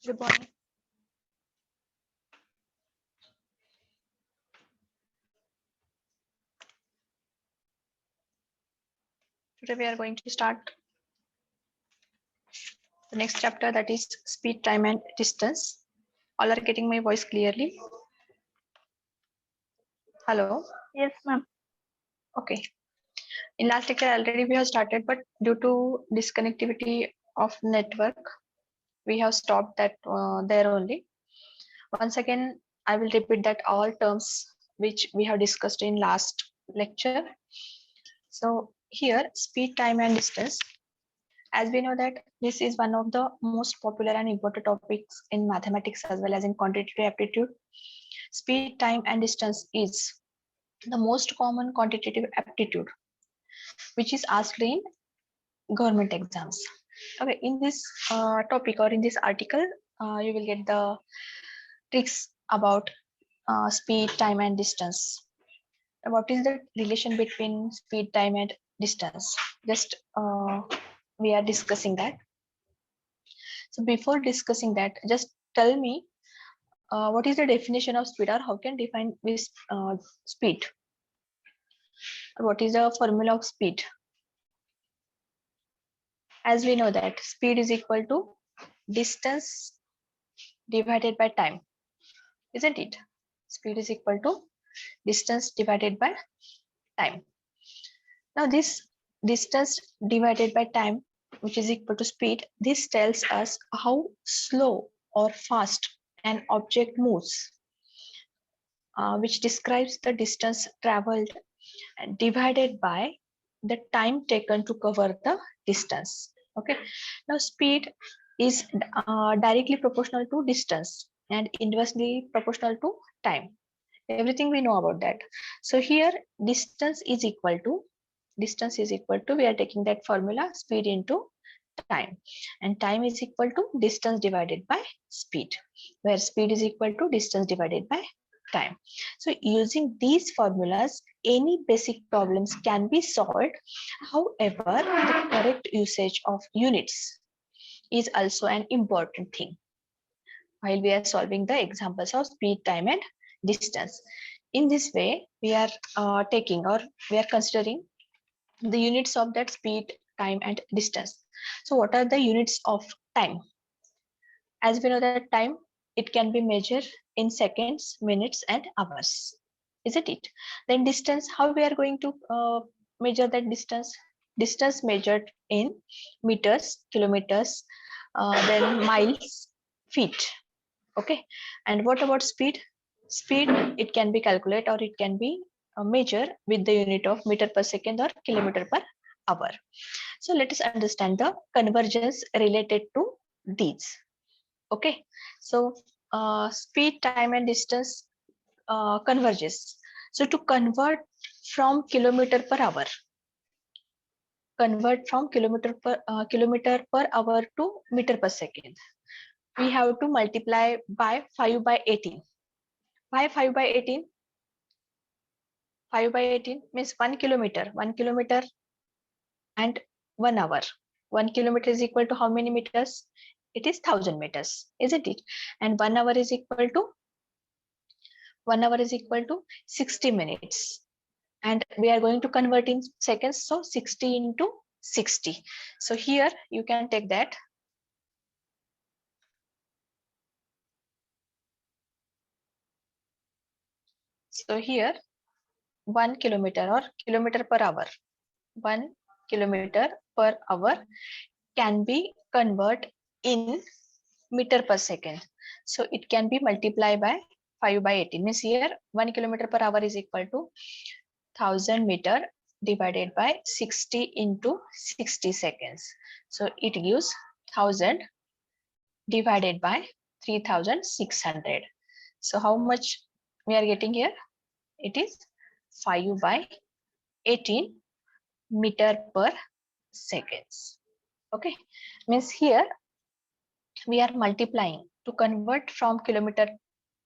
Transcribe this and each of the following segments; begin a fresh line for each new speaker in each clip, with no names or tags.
Good morning. Today we are going to start the next chapter, that is speed, time and distance. All are getting my voice clearly? Hello?
Yes, ma'am.
Okay. In last lecture already we have started, but due to disconnectivity of network, we have stopped that there only. Once again, I will repeat that all terms which we have discussed in last lecture. So here, speed, time and distance. As we know that this is one of the most popular and important topics in mathematics as well as in quantitative aptitude. Speed, time and distance is the most common quantitative aptitude which is asked in government exams. Okay, in this topic or in this article, you will get the tricks about speed, time and distance. What is the relation between speed, time and distance? Just we are discussing that. So before discussing that, just tell me what is the definition of speed, or how can define this speed? What is the formula of speed? As we know that speed is equal to distance divided by time, isn't it? Speed is equal to distance divided by time. Now this distance divided by time, which is equal to speed, this tells us how slow or fast an object moves, which describes the distance traveled and divided by the time taken to cover the distance. Okay, now speed is directly proportional to distance and inversely proportional to time. Everything we know about that. So here distance is equal to, we are taking that formula, speed into time, and time is equal to distance divided by speed, where speed is equal to distance divided by time. So using these formulas, any basic problems can be solved. However, the correct usage of units is also an important thing while we are solving the examples of speed, time and distance. In this way, we are taking, or we are considering the units of that speed, time and distance. So what are the units of time? As we know that time, it can be measured in seconds, minutes and hours, isn't it? Then distance, how we are going to measure that distance? Distance measured in meters, kilometers, then miles, feet. Okay, and what about speed? Speed, it can be calculated or it can be measured with the unit of meter per second or kilometer per hour. So let us understand the convergence related to these. Okay, so speed, time and distance converges. So to from kilometer per hour convert from kilometer per hour to meter per second, we have to multiply by 5 by 18. Why 5 by 18? 5 by 18 means 1 kilometer. 1 kilometer and 1 hour. 1 kilometer is equal to how many meters? It is 1000 meters, isn't it? And 1 hour is equal to 60 minutes. And we are going to convert in seconds, so 60 into 60. So here you can take that. So here 1 kilometer or kilometer per hour, 1 kilometer per hour can be converted in meter per second. So it can be multiplied by 5 by 18. Means here 1 kilometer per hour is equal to 1000 meter divided by 60 into 60 seconds. So it gives 1000 divided by 3600. So how much we are getting here? It is 5 by 18 meter per seconds. Okay, means here we are multiplying. To convert from kilometer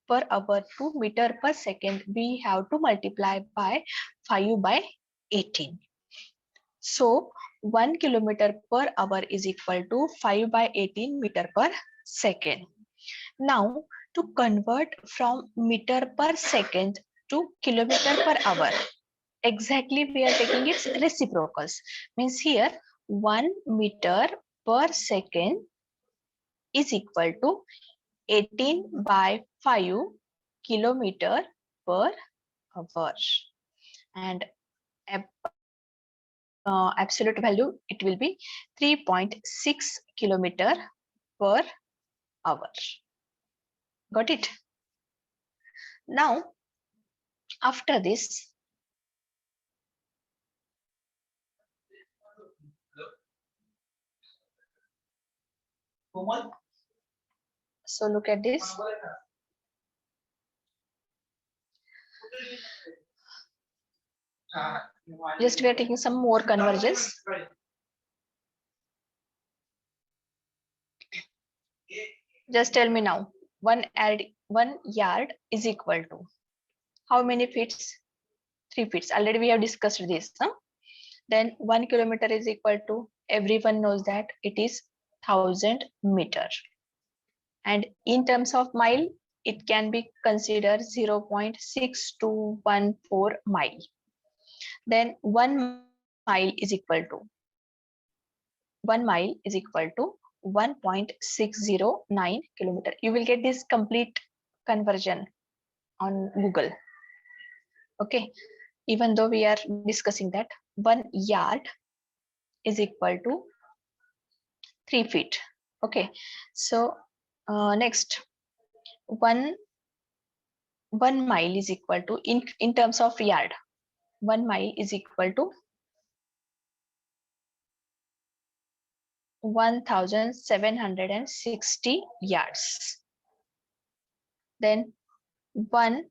per hour to meter per second, we have to multiply by 5 by 18. So 1 kilometer per hour is equal to 5 by 18 meter per second. Now to convert from meter per second to kilometer per hour, exactly we are taking its reciprocals. Means here 1 meter per second is equal to 18 by 5 kilometer per hour, and absolute value it will be 3.6 kilometer per hour. Got it? Now after this, so look at this. Just we are taking some more convergence. Just tell me now, 1 yard is equal to how many feet? 3 feet. Already we have discussed this. Huh? Then 1 kilometer is equal to, everyone knows that it is 1000 meter. And in terms of mile, it can be considered 0.6214 mile. Then 1 mile is equal to 1.609 kilometer. You will get this complete conversion on Google. Okay, even though we are discussing that 1 yard is equal to 3 feet. Okay, so next one mile is equal to, in terms of yard, 1 mile is equal to 1760 yards. Then 1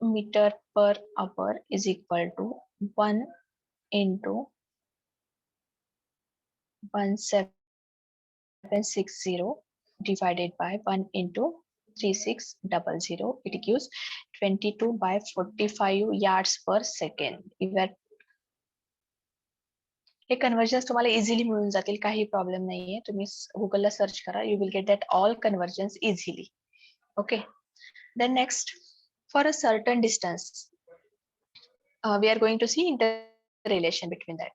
meter per hour is equal to 1 into 1760 divided by 1 into 3600. It gives 22 by 45 yards per second. हे conversions तुम्हाला easily मिळून जातील, काही problem नाहीये. तुम्ही गुगलला search करा, you will get that all conversions easily. Okay, then next, for a certain distance we are going to see interrelation between that.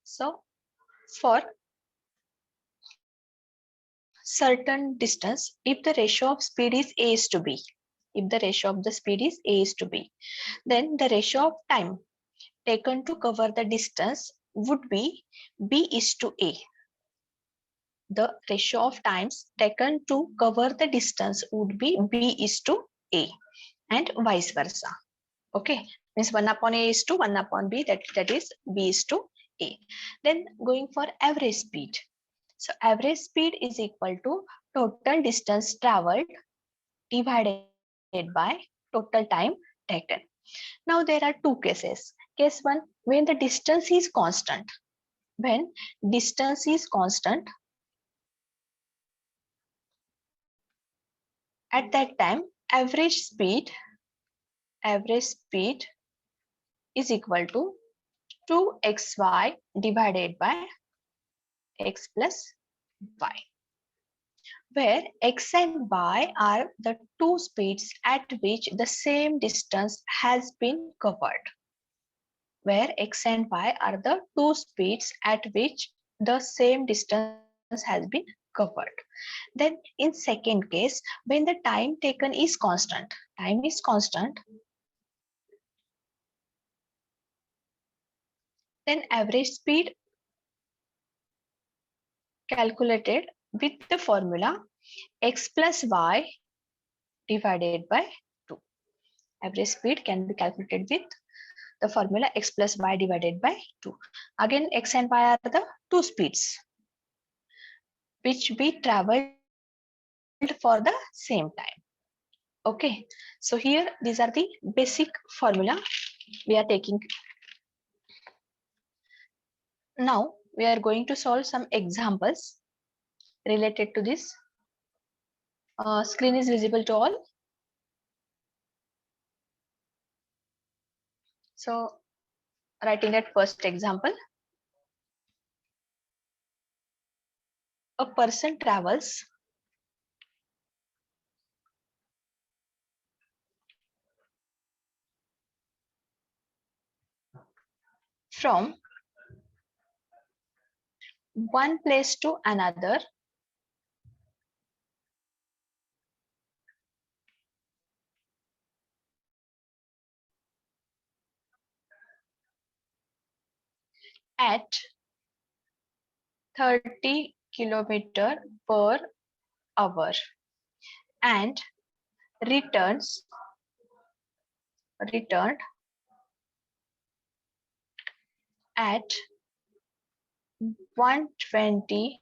So for certain distance, if the ratio of speed is a is to b, if the ratio of the speed is a is to b, then the ratio of time taken to cover the distance would be b is to a. The ratio of times taken to cover the distance would be b is to a, and vice versa. Okay, means 1 upon a is to 1 upon b, that is b is to a. Then going for average speed. So average speed is equal to total distance traveled divided by total time taken. Now there are two cases. Case 1, when the distance is constant. When distance is constant, at that time average speed is equal to 2xy divided by x plus y, where x and y are the two speeds at which the same distance has been covered. Where x and y are the two speeds at which the same distance has been covered. Then in second case, when the time taken is constant, then average speed calculated with the formula x plus y divided by 2. Average speed can be calculated with the formula x plus y divided by 2. Again, x and y are the two speeds which we traveled for the same time. Okay, so here these are the basic formula we are taking. Now we are going to solve some examples related to this. Screen is visible to all. So writing that first example. A person travels from one place to another at 30 kilometer per hour and returned at 120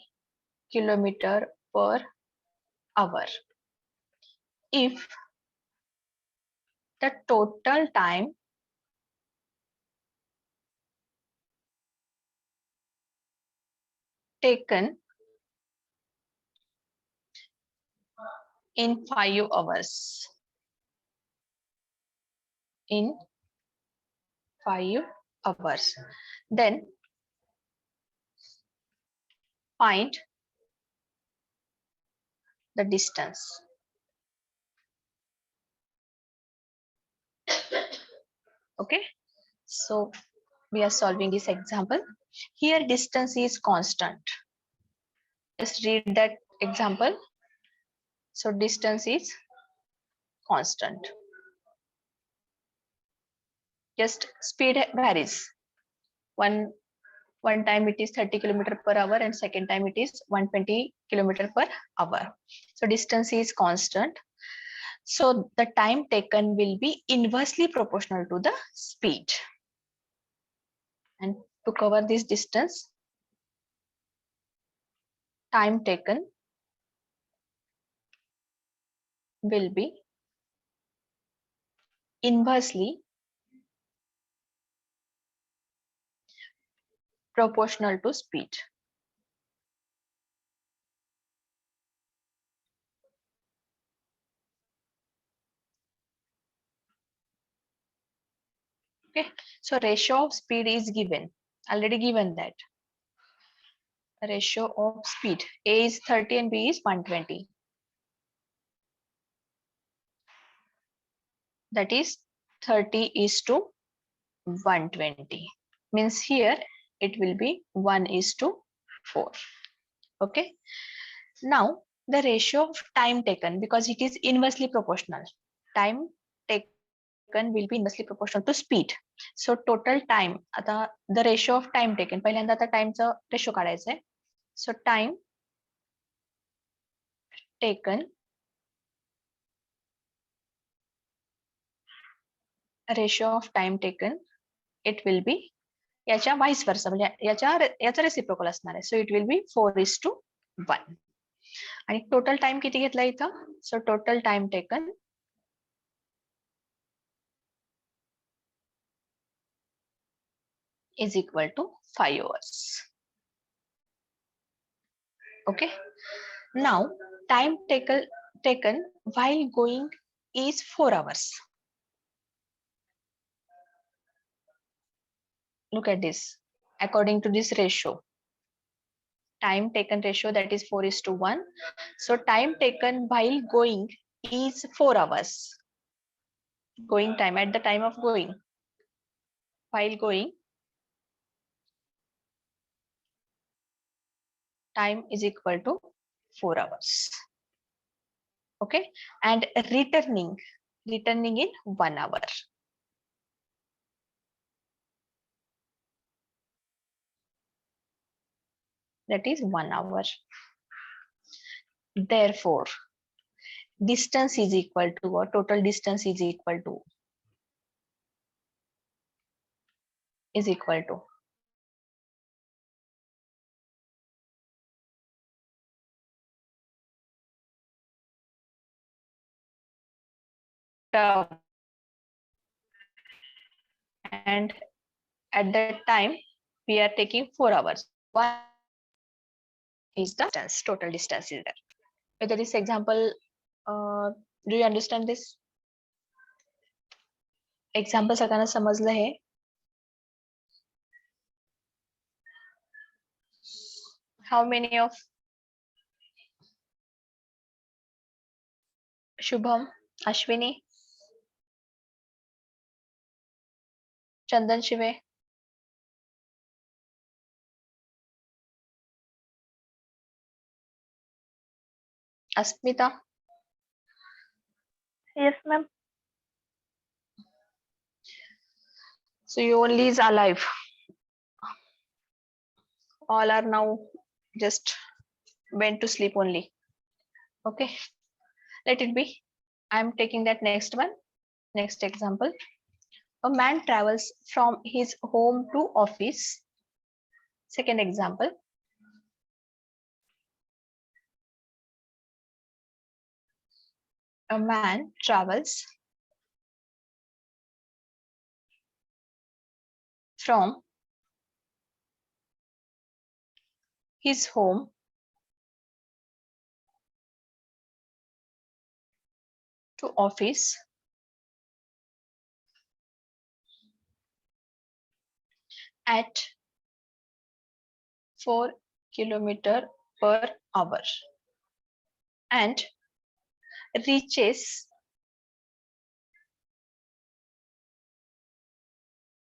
kilometer per hour if the total time taken in 5 hours. In 5 hours. Then find the distance. Okay, so we are solving this example. Here distance is constant. Just read that example. So distance is constant. Just speed varies. One time it is 30 kilometer per hour and second time it is 120 kilometer per hour. So distance is constant. So the time taken will be inversely proportional to the speed. And to cover this distance, time taken will be inversely proportional to speed. Okay, so ratio of speed is given, already given that. The ratio of speed, A is 30 and B is 120. That is 30 is to 120. Means here it will be 1 is to 4. Okay. Now the ratio of time taken, because it is inversely proportional. Time taken will be inversely proportional to speed. So total time, आता the ratio of time taken, पहिल्यांदा आता टाइमचा ratio काढायचा आहे. So time taken ratio of time taken, it will be याच्या vice versa, म्हणजे याचा reciprocal असणार आहे. So it will be 4:1. आणि टोटल टाइम किती घेतला इथं? So total time taken is equal to 5 hours. Okay. Now time taken while going is 4 hours. Look at this. According to this ratio, time taken ratio, that is 4:1. So time taken while going is 4 hours. Going time, at the time of going. While going, time is equal to 4 hours. Okay, and returning in 1 hour. That is 1 hour. Therefore, distance is equal to, or total distance is equal to and at that time we are taking 4 hours. What is the distance? Total distance is there. Whether this example, do you understand this? Example सगळ्यांना समजलं हे? How many of Shubham, Ashwini, Chandan Shive? Asmita,
Yes, ma'am.
so you only is alive. All are now just went to sleep only. Okay, let it be. I'm taking that next one. Next example. A man travels from his home to office. Second example. A man travels from his home to office at 4 kilometers per hour and reaches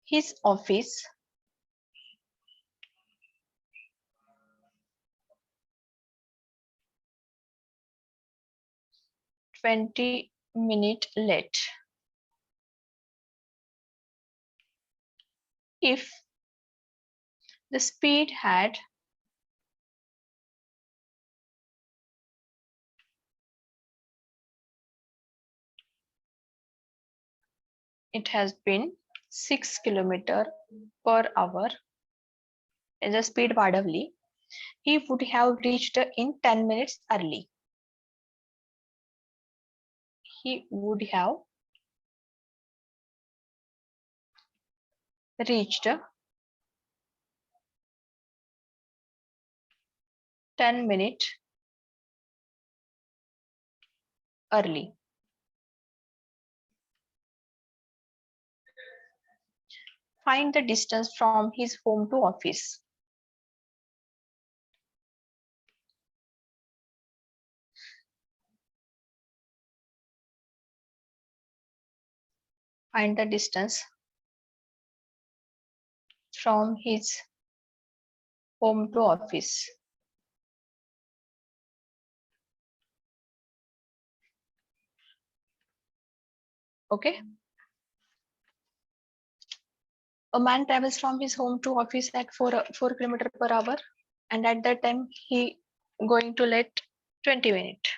his office 20 minutes late. If the speed had it has been 6 kilometers per hour as a speed वाढवली, he would have reached in 10 minutes early. He would have reached 10 minutes early. Find the distance from his home to office. Find the distance from his home to office. Okay. A man travels from his home to office at 4 kilometers per hour, and at that time he going to let 20 minutes.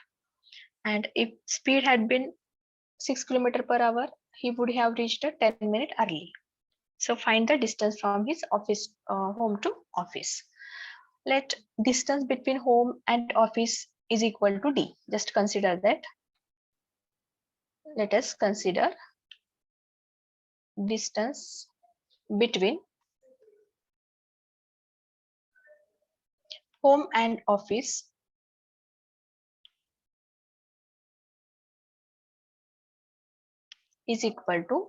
And if speed had been 6 kilometers per hour, he would have reached 10 minutes early. So find the distance from his office home to office. Let distance between home and office is equal to d. Just consider that. Let us consider distance between home and office is equal to,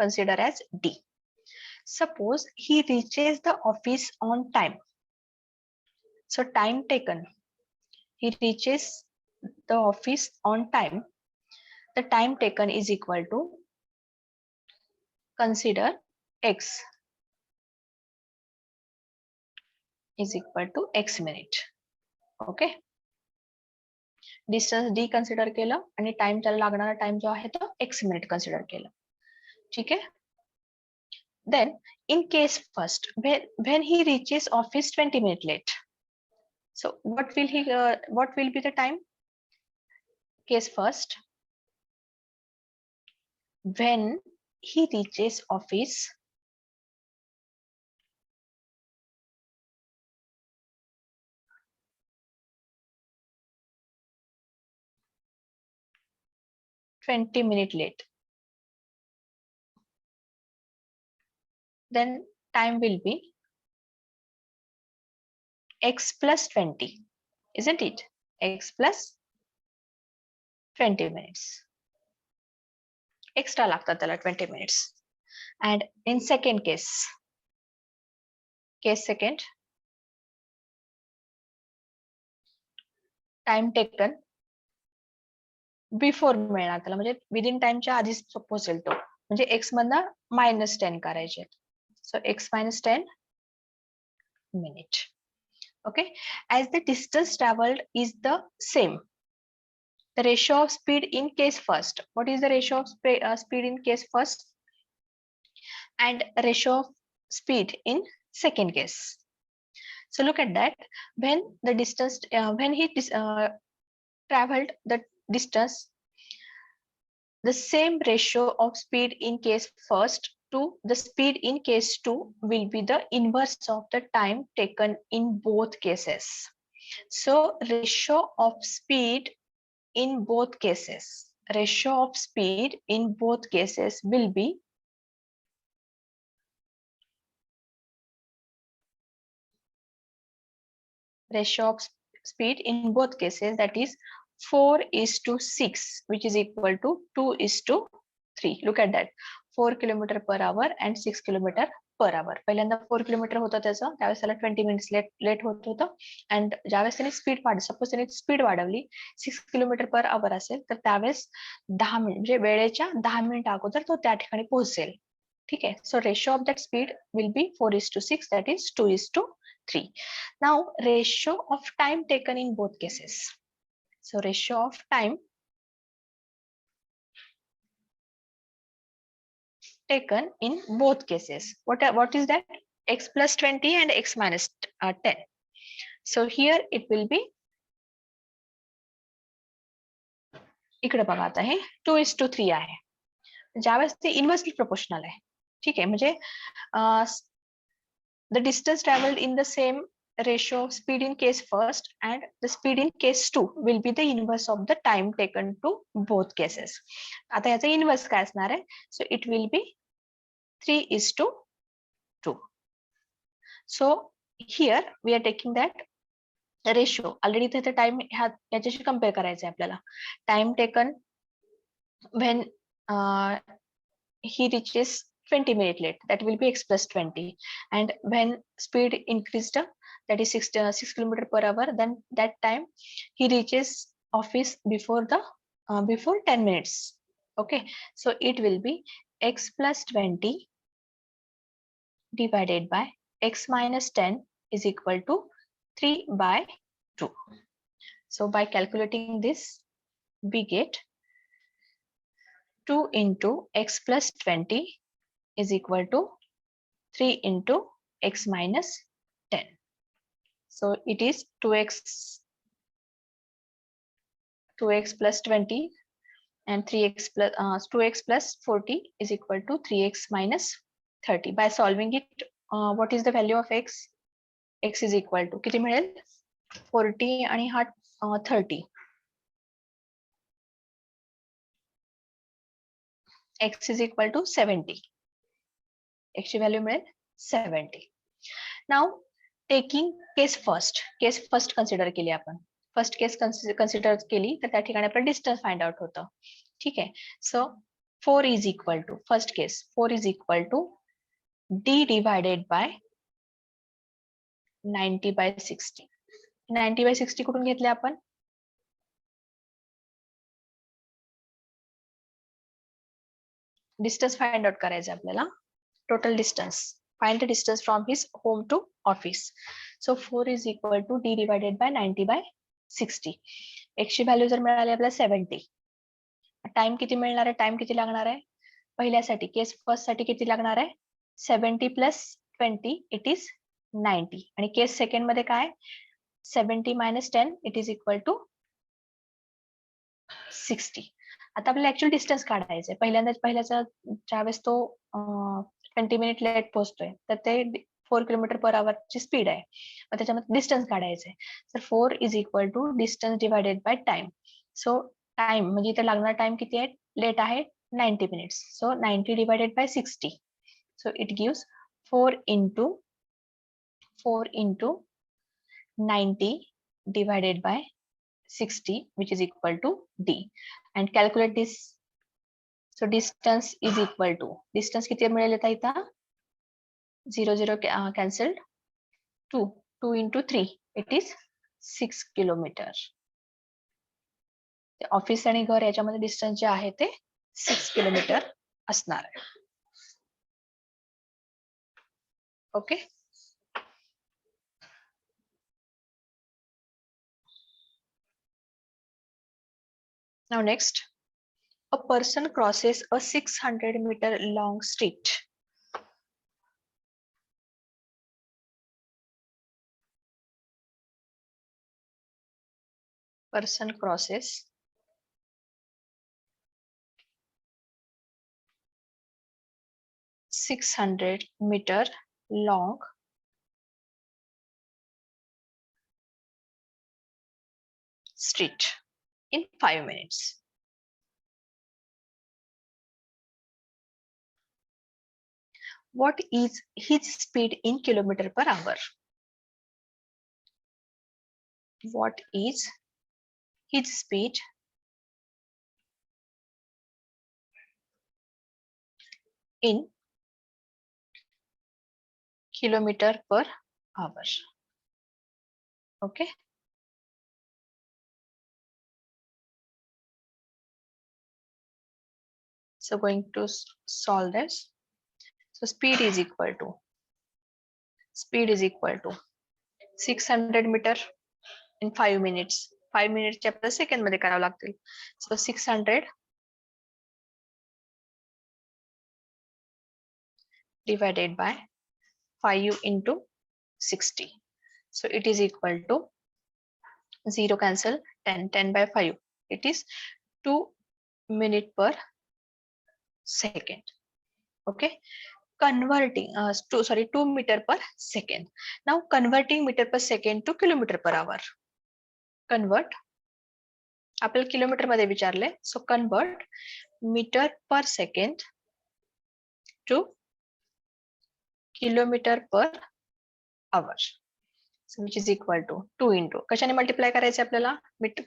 consider as d. Suppose he reaches the office on time. So time taken, he reaches the office on time. The time taken is equal to, consider x is equal to x minute. Okay, distance D consider केलं आणि time त्याला लागणारा time जो आहे तो x minute consider केलं. ठीक आहे. Then in case first, when he reaches office 20 minutes late, so what will be the time? Case first, when he reaches office 20 minutes late, then time will be x plus 20, isn't it? X plus 20 minutes. Extra लागतात त्याला 20 minutes. And in second case second, time taken before मिळणार त्याला, म्हणजे within टाइमच्या आधीच पोहोचेल तो, म्हणजे x मधनं -10 करायचे. सो x - 10 minute. Okay, as the distance traveled is the same, the ratio of speed in case first. What is the ratio of speed in case first and ratio of speed in second case? So look at that. When the distance, when he traveled the distance, the same ratio of speed in case first to the speed in case 2 will be the inverse of the time taken in both cases. So ratio of speed in both cases, ratio of speed in both cases will be ratio of speed in both cases, that is 4:6, which is equal to 2:3. Look at that, 4 kilometer per hour and 6 kilometer per hour. पहिल्यांदा 4 kilometre होतं त्याचं, त्यावेळेस त्याला 20 minutes late होत होतं. And ज्यावेळेस त्याने speed suppose त्याने स्पीड वाढवली 6 किलोमीटर पर आवर असेल तर त्यावेळेस 10 मिनिट म्हणजे वेळेच्या 10 मिनिट अगोदर तो त्या ठिकाणी पोहोचेल. ठीक आहे. So ratio of that speed will be 4:6, that is 2:3. Now ratio of time taken in both cases. So ratio of time taken in both cases. What is that? X plus 20 and x minus 10. So here it will be, इकडे बघा आता हे 2:3 आहे. ज्यावेळेस ते inversely proportional आहे. ठीक आहे. म्हणजे the distance traveled in the same ratio of speed in case first and the speed in case 2 will be the inverse of the time taken to both cases. आता याचा इनवर्स काय असणार आहे? So it will be 3:2. So here we are taking that ratio. Already the time याच्याशी compare करायचं आहे आपल्याला. Time taken when he reaches 20 minutes late, that will be x plus 20, and when speed increased, that is 6 kilometer per hour, then that time he reaches office before 10 minutes. Okay, so it will be x plus 20 divided by x minus 10 is equal to 3/2. So by calculating this, we get 2 into x plus 20 is equal to 3 into x minus 10. So it is 2x plus 20 and 3x plus 2x plus 40 is equal to 3x minus 30. By solving it, what is the value of x? X is equal to किती मिळेल? 40 आणि हा 30. X is equal to 70. X ची value मिळेल 70. Now taking case first consider केली आपण. First case consider केली तर त्या ठिकाणी आपलं डिस्टन्स फाइंड आउट होतं. ठीक आहे. सो 4 is equal to, first case 4 is equal to d divided by 90/60. 90/60 कुठून घेतले आपण? डिस्टन्स फाइंड आउट करायचं आपल्याला. Total distance, find the distance from his home to office. So 4 is equal to d divided by 90/60. x ची value जर मिळाली आपल्याला 70. Time किती मिळणार आहे? टाइम किती लागणार आहे? पहिल्यासाठी केस फर्स्ट साठी किती लागणार आहे? 70 plus 20 it is 90. आणि केस सेकंड मध्ये काय? 70 minus 10 it is equal to 60. आता आपल्याला ऍक्च्युअल डिस्टन्स काढायचं आहे. पहिल्याचा ज्यावेळेस तो 20 मिनिट लेट पोहोचतोय तर ते 4 किलोमीटर पर आवर ची स्पीड आहे. मग त्याच्यामध्ये डिस्टन्स काढायचं आहे. तर 4 is equal to distance divided by time. So time म्हणजे इथे लागणार टाइम किती आहे? लेट आहे 90 minutes. So 90 divided by 60. So it gives 4 into 90 divided by 60, which is equal to d, and calculate this. So distance is equal to, distance किती मिळेल आता इथं? 0 cancelled. 2 into 3 it is 6 kilometre. Office आणि घर याच्यामध्ये distance जे आहे ते 6 kilometre असणार आहे. Okay. Now next, a person crosses a 600-meter long street. Person crosses 600-meter long street in 5 minutes. What is his speed in kilometer per hour? What is his speed in kilometer per hour? Okay. So going to solve this. So speed is equal to 600 meter in 5 minutes. 5 minutes चे आपल्याला second मध्ये करावं लागतील. So 600 divided by 5 into 60. So it is equal to 0 cancel 10 by 5. It is 2 minute per second. Okay. Converting 2 meter per second. Now converting meter per second to kilometer per hour. Convert. आपल्याला kilometre मध्ये विचारले. So convert meter per second to kilometer per hour. So which is equal to 2 into कशाने multiply करायचे आपल्याला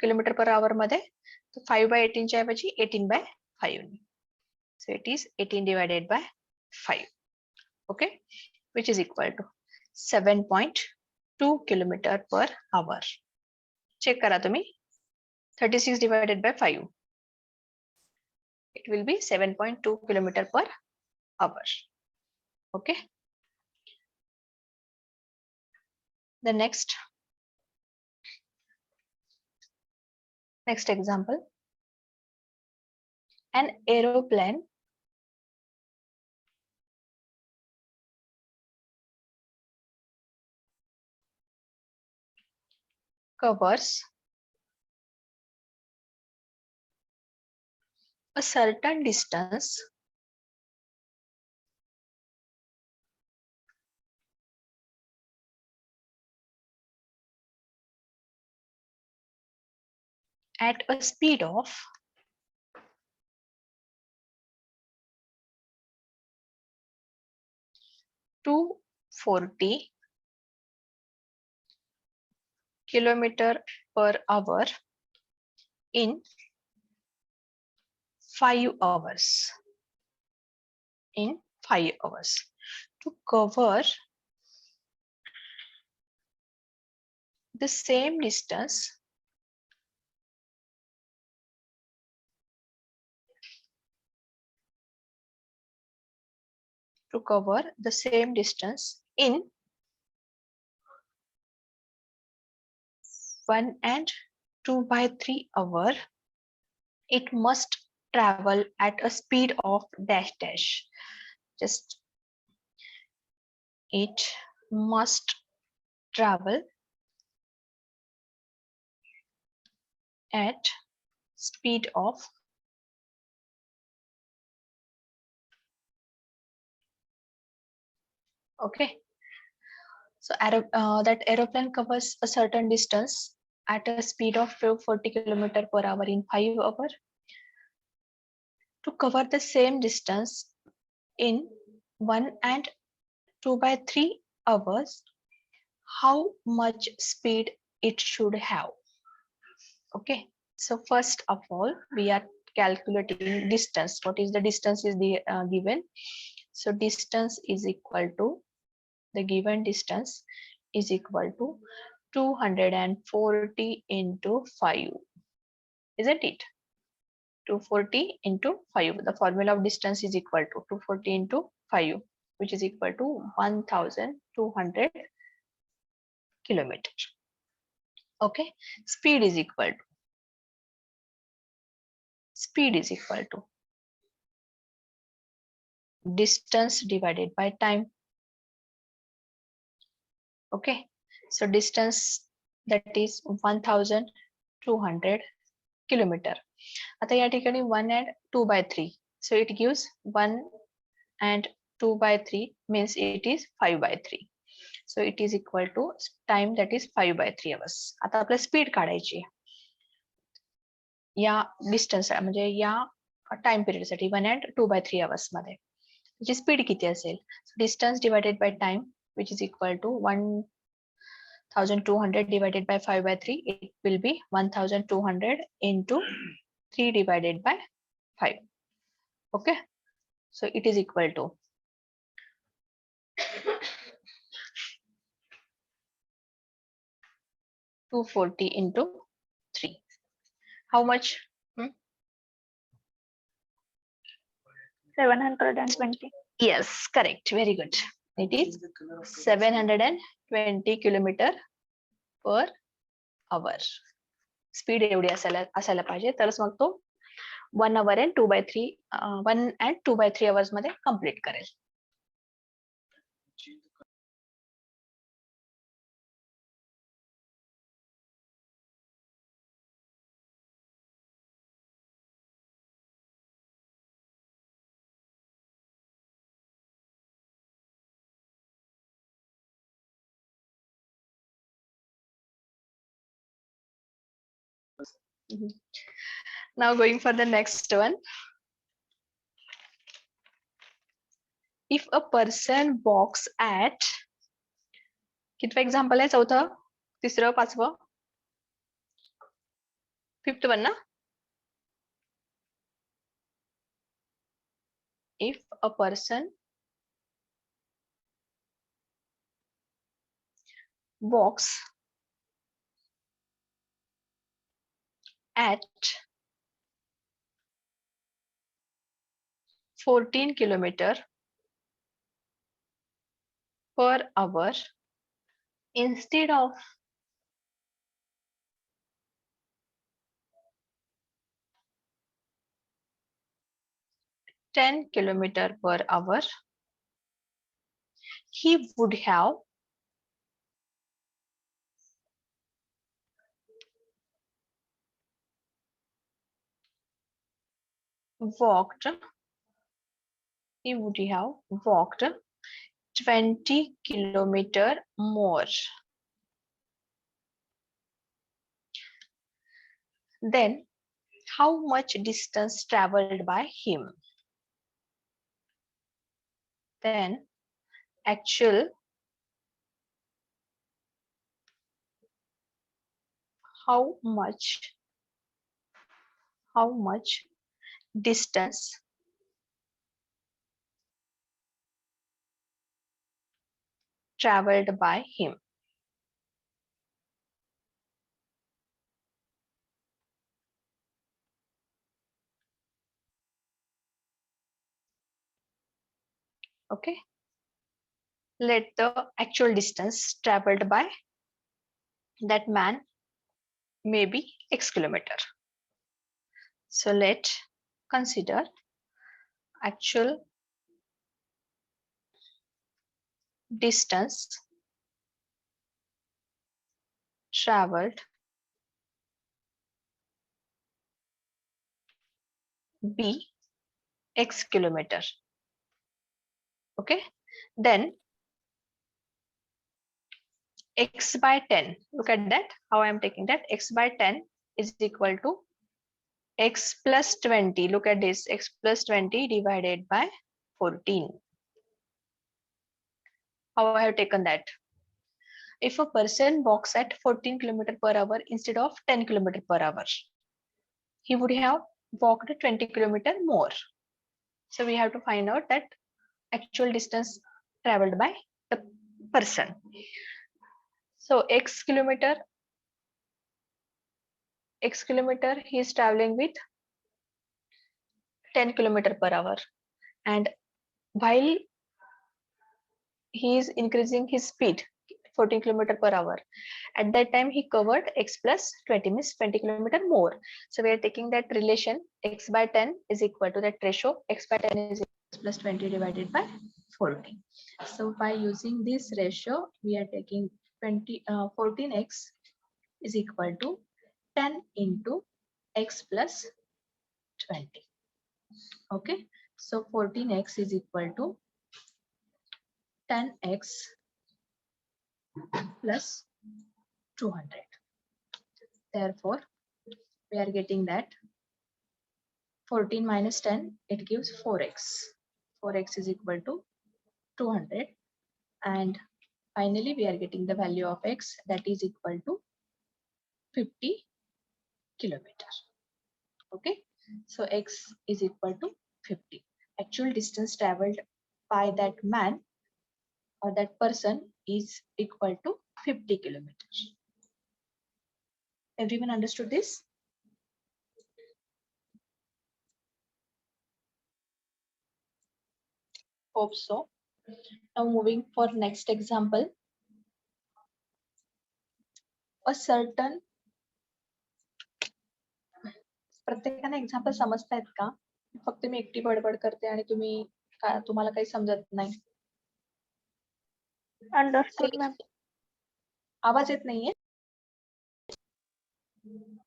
kilometre per our मध्ये 5 by 18 च्या ऐवजी 18 by 5. So it is 18 divided by 5. Okay, which is equal to 7.2 kilometer per hour. Check करा तुम्ही 36 divided by 5. It will be 7.2 kilometer per hour. Okay. The next example, an aeroplane covers a certain distance at a speed of 240 kilometer per hour in 5 hours. In 5 hours. To cover the same distance in 1 and 2 by 3 hour, it must travel at a speed of dash dash. Just it must travel at speed of okay. So that aeroplane covers a certain distance at a speed of 240 kilometer per hour in 5 hours. To cover the same distance in 1 and 2 by 3 hours, how much speed it should have? Okay, so first of all, we are calculating distance. What is the distance is the given? So distance is equal to the given distance is equal to 240 into 5, isn't it? 240 into 5. The formula of distance is equal to 240 into 5, which is equal to 1200 kilometers. Okay, speed is equal to speed is equal to distance divided by time. Okay, so distance that is 1200 kilometer. आता या ठिकाणी 1 and 2/3, so it gives 1 and 2/3 means it is 5/3. So it is equal to time that is 5/3 hours. आता आपल्याला speed काढायची या distance म्हणजे या time period साठी 1 and 2/3 hours मध्ये त्याची स्पीड किती असेल. Distance divided by time which is equal to 1200 divided by 5/3, it will be 1200 into 3 divided by 5. Okay, so it is equal to 240 into 3. How much?
720.
Yes, correct, very good. It is 720 kilometer per hour. Speed एवढी असायला पाहिजे तरच मग तो 1 hour and 2/3 1 and 2/3 hours मध्ये complete करेल. Now going for the next one. If a person walks at कितवा example आहे चौथं तिसरं पाचवं 5th one ना. If a person walks at 14 kilometer per hour instead of 10 kilometer per hour, he would have walked 20 kilometer more. Then how much distance traveled by him? Then actual how much distance traveled by him. Okay, let the actual distance traveled by that man may be x kilometer. So let consider actual distance traveled be x kilometer. Okay, then x by 10, look at that, how I am taking that. X by 10 is equal to x plus 20, look at this, x plus 20 divided by 14. How I have taken that? If a person walks at 14 km per hour instead of 10 km per hour, he would have walked 20 km more. So we have to find out that actual distance traveled by the person. So x kilometer he is traveling with 10 km per hour, and while he is increasing his speed 14 km/h. At that time, he covered x plus 20, means 20 km more. So we are taking that relation x by 10 is equal to that ratio x by 10 is x plus 20 divided by 14. So by using this ratio, we are taking 14x is equal to 10 into x plus 20. Okay, so 14x is equal to 10x plus 200. Therefore, we are getting that 14 minus 10, it gives 4x. 4x is equal to 200. And finally, we are getting the value of x, that is equal to 50 kilometers. Okay, so x is equal to 50. Actual distance traveled by that man or that person is equal to 50 kilometers. Everyone understood this? Hope so. Now moving for next example. A certain, प्रत्येकाने example समजतायत का? फक्त मी एकटी बडबड करते आणि तुम्हाला काही समजत नाही.
Understood ma'am.
आवाज येत नाहीये?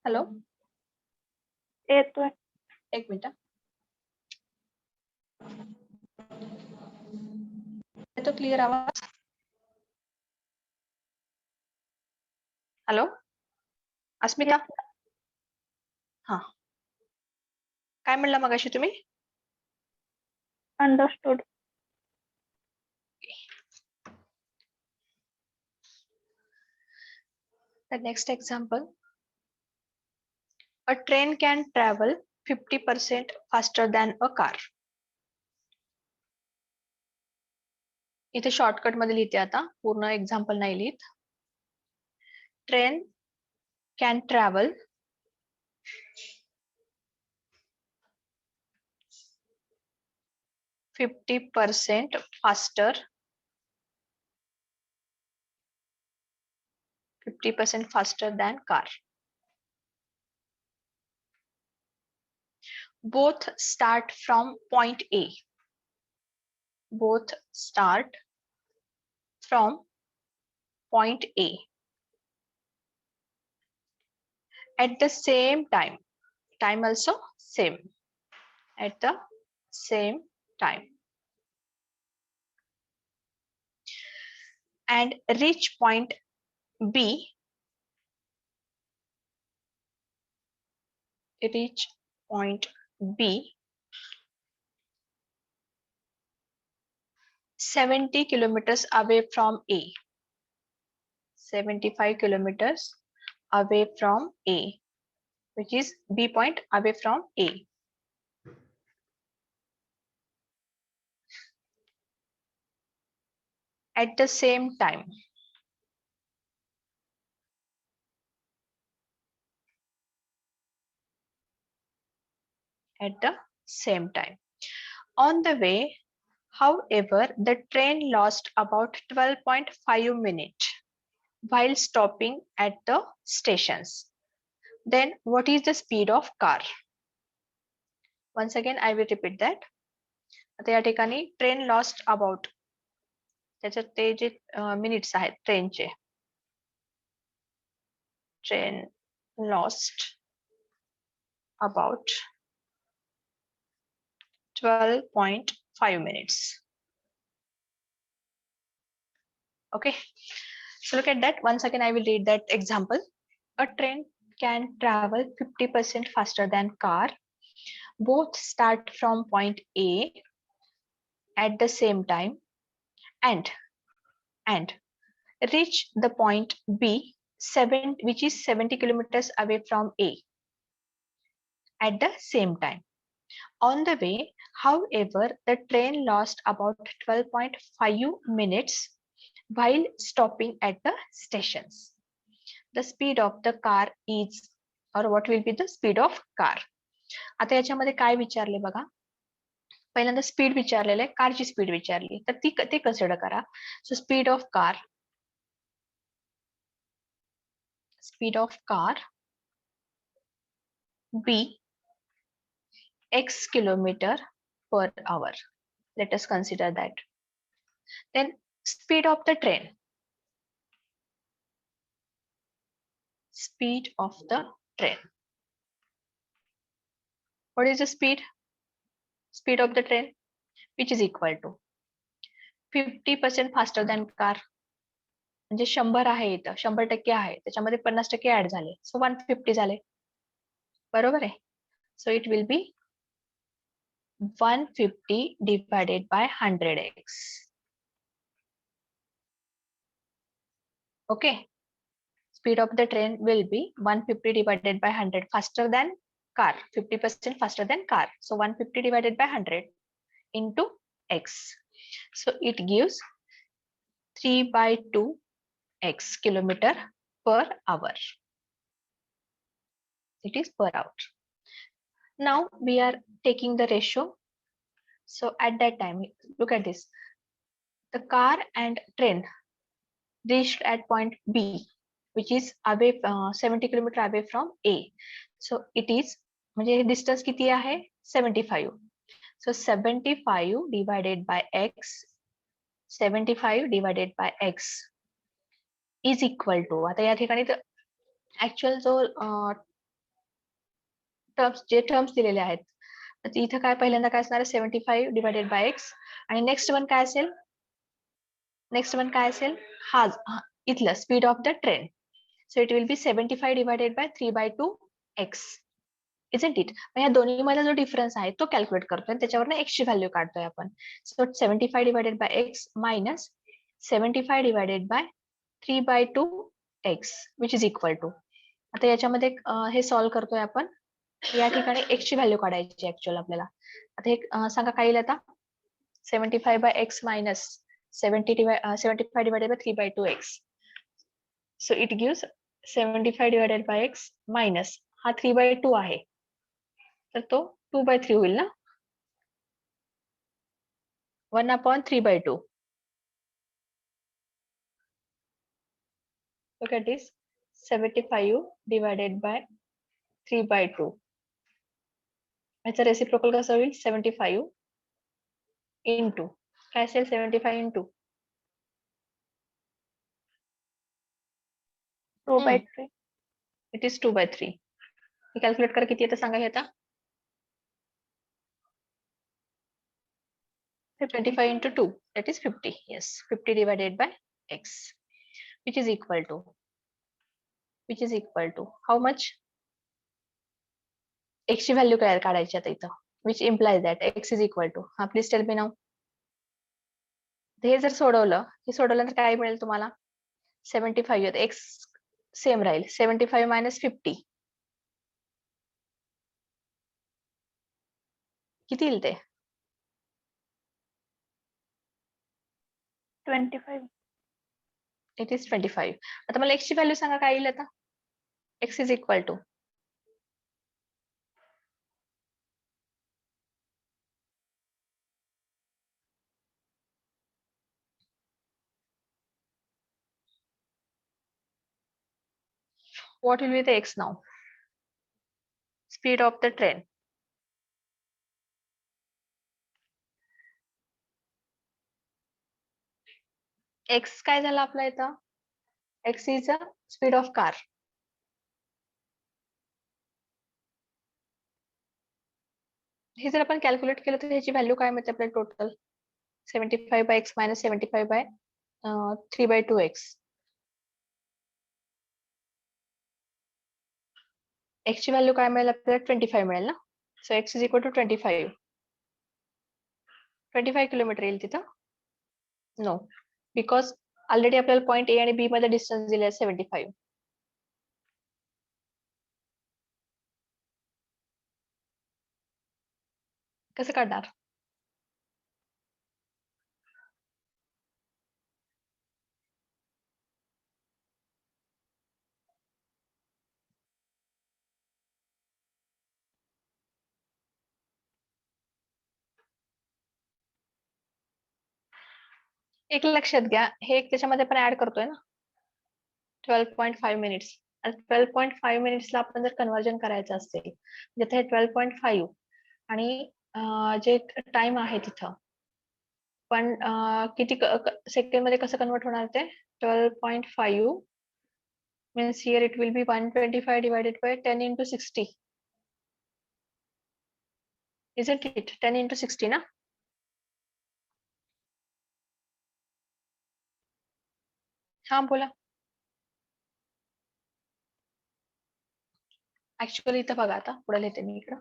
हॅलो,
येतोय.
एक मिनिट. येतो क्लिअर आवाज? हॅलो अस्मिता, हा काय म्हणला मगाशी तुम्ही?
Understood.
The next example, a train can travel 50% faster than a car. इथे शॉर्टकट मध्ये लिहिते आता, पूर्ण एक्झाम्पल नाही लिहित. Train can travel 50% faster, 50% faster than car. Both start from point A. Both start from point A at the same time. Time also same. At the same time. And reach point B. Reach point B 70 kilometers away from A. 75 kilometers away from A, which is B point away from A. At the same time. At the same time. On the way, however, the train lost about 12.5 minutes while stopping at the stations. Then what is the speed of car? Once again, I will repeat that. आता या ठिकाणी train lost about, त्याच्यात ते जे minutes आहेत ट्रेनचे, train lost about 12.5 minutes. Okay, so look at that. Once again, I will read that example. A train can travel 50% faster than car. Both start from point A at the same time and reach the point B, which is 70 kilometers away from A at the same time. On the way, however, the train lost about 12.5 minutes while stopping at the stations. The speed of the car is, or what will be the speed of car? आता याच्यामध्ये काय विचारले बघा, पहिल्यांदा speed विचारलेलं आहे, कारची speed विचारली, तर ते कन्सिडर करा. So speed of car speed of car b x kilometer per hour. Let us consider that. Then speed of the train. Speed of the train. What is the speed? Speed of the train, which is equal to 50% faster than car. म्हणजे 100 आहे इथं 100% आहे त्याच्यामध्ये 50% add झाले सो 150 झाले बरोबर आहे सो it will B 150 divided by 100x. Okay, speed of the train will be 150 divided by 100 faster than car, 50% faster than car. So 150 divided by 100 into x. So it gives 3/2x kilometer per hour. It is per hour. Now we are taking the ratio. So at that time, look at this. The car and train reached at point B, which is away 70 kilometer away from A. So it is म्हणजे distance किती आहे 75. So 75 divided by x 75 divided by x is equal to आता या ठिकाणी actual जो terms दिलेले आहेत तर इथं काय पहिल्यांदा काय असणार 75 डिवायडेड बाय एक्स आणि नेक्स्ट वन काय असेल हा इथलं speed of the train so it will B 75 divided by 3/2x isn't it ह्या दोन्ही मध्ये जो डिफरन्स आहे तो कॅल्क्युलेट करतोय त्याच्यावरनं x ची व्हॅल्यू काढतोय आपण so 75 divided by x minus 75 divided by 3/2x which is equal to आता याच्यामध्ये हे सॉल्व्ह करतोय आपण या ठिकाणी x ची व्हॅल्यू काढायची ऍक्च्युअल आपल्याला आता हे सांगा काय येईल आता 75 by x minus 75 divided by 3/2x so it gives 75 divided by x minus हा 3/2 आहे तर तो 2/3 होईल ना 1/3/2 look at this 75 divided by 3/2 याचा रेसिप्रोकल कसं होईल 75 into काय असेल 75 into
2/3.
इट इज 2/3 कॅल्क्युलेट करा किती येतं सांगा हे आता 25 into 2 that is 50 yes 50 divided by x which is equal to how much x ची व्हॅल्यू काय काढायची आता इथं which implies that x is equal to हा प्लीज टेल मी नाउ हे जर सोडवलं तर काय मिळेल तुम्हाला 75 x सेम राहील 75 मायनस 50 किती येईल ते
25.
इट इज 25 आता मला x ची व्हॅल्यू सांगा काय येईल आता x is equal to what will be the x now speed of the train x काय झालं आपला इथं x is the speed of car हे जर आपण कॅल्क्युलेट केलं तर ह्याची व्हॅल्यू काय मिळते आपल्याला total 75 by x minus 75 by 3/2x x ची व्हॅल्यू काय मिळेल आपल्याला 25 मिळेल ना so x is equal to 25 kilometre येईल तिथं नो बिकॉज ऑलरेडी आपल्याला पॉईंट ए आणि बी मध्ये डिस्टन्स दिले 75 कसं काढणार एक लक्षात घ्या हे एक त्याच्यामध्ये आपण ऍड करतोय ना 12.5 मिनिट्स 12.5 मिनिट्सला आपण जर कन्वर्जन करायचं असेल, जिथे 12.5 आणि जे टाइम आहे तिथं पण किती सेकंड मध्ये कसं कन्वर्ट होणार ते 12.5 means here it will be 125 divided by 10 into 60. Isn't it 10 into 60 ना? हा बोला. ऍक्च्युअली इथं बघा, आता पुढे लिहिते मी इकडं.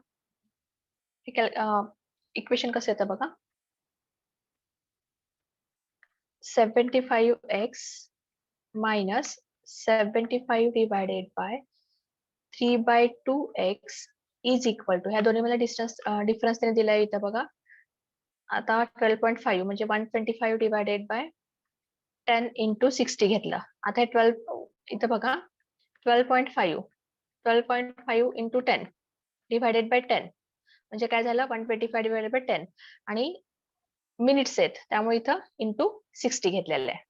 ठीक आहे, इक्वेशन कसं येतं बघा. 75x minus 75 divided by 3/2x is equal to, ह्या दोन्ही मध्ये डिफरन्स त्याने दिलाय इथं बघा. आता 12.5 म्हणजे 125 डिवायडेड बाय 10 into 60 घेतलं. आता हे 12 इथं बघा 12.5 into 10 डिवायडेड बाय 10 म्हणजे काय झालं 125 डिवायडेड बाय 10 आणि मिनिट्स आहेत त्यामुळे इथं इंटू 60 घेतलेलं आहे.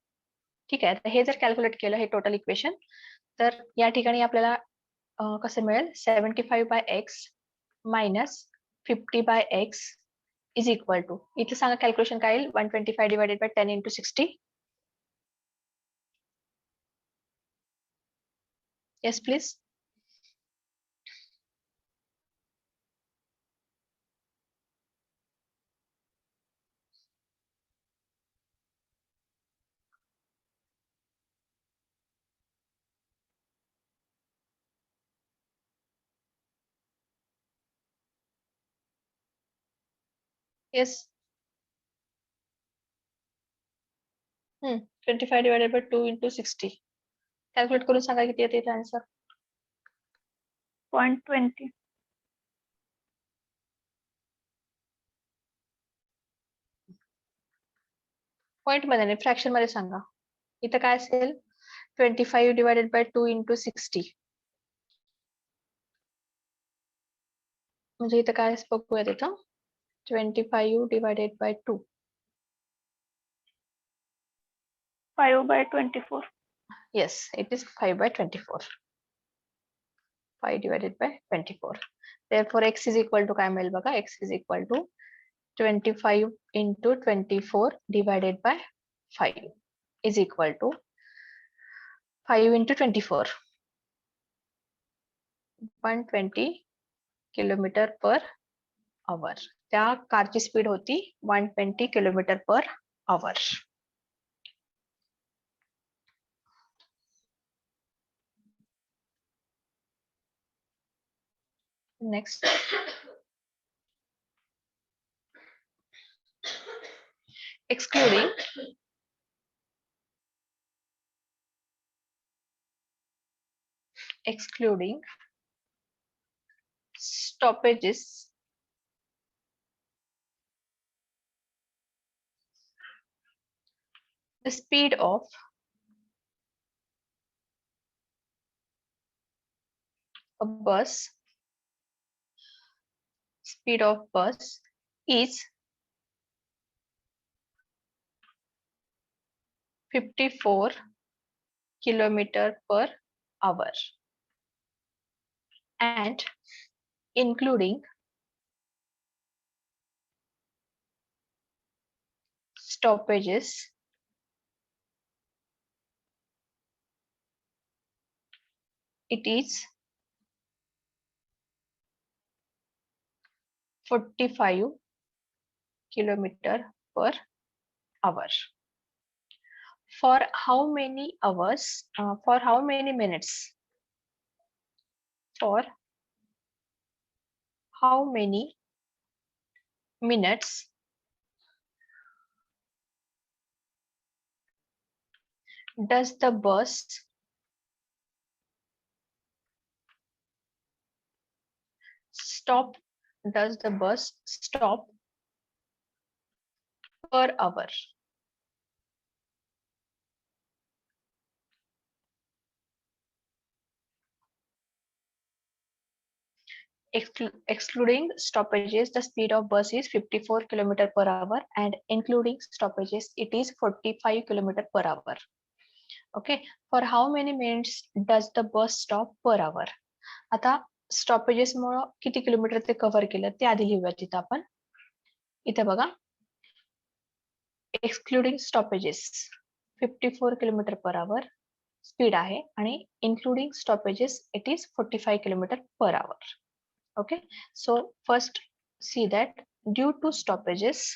ठीक आहे, तर हे जर कॅल्क्युलेट केलं हे टोटल इक्वेशन, तर या ठिकाणी आपल्याला कसं मिळेल 75 by x minus 50 by x is equal to, इथे सांगा कॅल्क्युलेशन काय येईल 125 divided by 10 into 60. Yes please. Yes. 25 divided by 2 into 60 calculate करून सांगा किती येते इथे आन्सर.
0.20.
पॉइंट मध्ये नाही, फ्रॅक्शन मध्ये सांगा. इथं काय असेल 25 डिवायडेड बाय 2 into 60 म्हणजे इथं काय बघूया तिथं 25 divided by 2.
5/24.
Yes, it is 5/24. 5 divided by 24. Therefore, x is equal to काय मिळेल बघा, x is equal to 25 into 24 divided by 5 is equal to 5 into 24. 120 kilometre per our. त्या कारची स्पीड होती 120 kilometre per our. Next. Excluding stoppages the speed of a bus is 54 kilometer per hour and including stoppages it is 45 kilometer per hour. For how many hours? For how many minutes? For how many minutes does the bus stop per hour? Excluding stoppages, the speed of bus is 54 kilometer per hour and including stoppages, it is 45 kilometer per hour. Okay. For how many minutes does the bus stop per hour. आता stoppages मुळे किती kilometre ते cover केलं ते आधी लिहूया. तिथं आपण इथे बघा, excluding stoppages 54 kilometre per hour speed आहे आणि including stoppages it is 45 kilometre per hour. Okay. So first see that due to stoppages